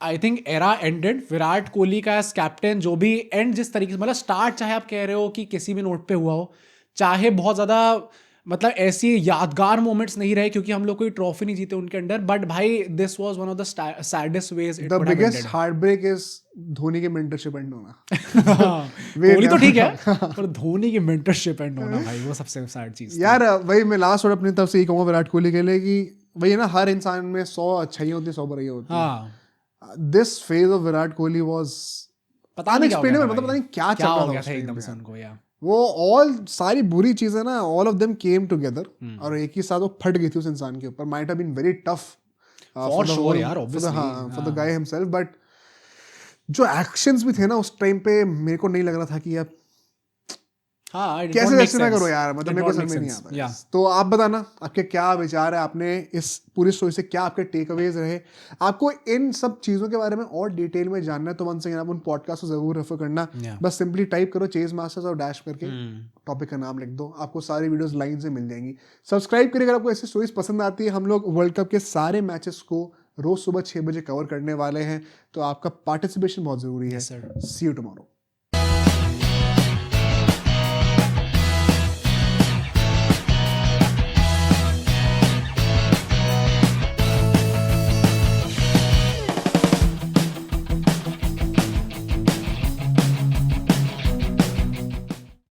I think era ended. Virat Kohli का एज कैप्टन जो भी एंड जिस तरीके से, मतलब स्टार्ट चाहे आप कह रहे हो कि किसी भी नोट पे हुआ हो, चाहे बहुत ज्यादा मतलब ऐसी यादगार मोमेंट्स नहीं रहे क्योंकि हम लोग कोई ट्रॉफी नहीं जीते उनके अंडर, बट भाई this was one of the saddest ways. The biggest heartbreak is Dhoni के मेंटरशिप एंड होना। कोहली तो ठीक है पर धोनी की मेंटरशिप एंड होना भाई वो सबसे सैड चीज यार। वही मैं लास्ट और अपनी तरफ से ये कहूंगा विराट कोहली के लिए कि वही ना, हर इंसान में 100 अच्छाइयां होती है, 100 बुराइयां होती है। This phase of Virat Kohli was पता नहीं मतलब पता नहीं क्या चल रहा था एकदम से उनको। वो ऑल सारी बुरी चीजें ना, all of them came together और एक ही साथ वो फट गई थी उस इंसान के ऊपर। Might have been very tough for sure यार, obviously for the guy himself, but जो एक्शंस भी थे ना उस टाइम पे मेरे को नहीं लग रहा था कि अब कैसे जस्टिफाई करो यार, मतलब मेरे को समझ में नहीं आता। तो आप बताना आपके क्या विचार है, आपने इस पूरी स्टोरी से क्या आपके टेक अवेज रहे। आपको इन सब चीजों के बारे में और डिटेल में जानना है तो वन सेकंड आप उन पॉडकास्ट को जरूर रेफर करना। बस सिंपली टाइप करो चेज मास्टर्स और डैश करके टॉपिक का नाम लिख दो, आपको सारी वीडियोस लाइन से मिल जाएंगी। सब्सक्राइब करिए अगर आपको ऐसी स्टोरीज पसंद आती है। हम लोग वर्ल्ड कप के सारे मैचेस को रोज सुबह 6 बजे कवर करने वाले हैं, तो आपका पार्टिसिपेशन बहुत जरूरी है। सी यू टुमारो।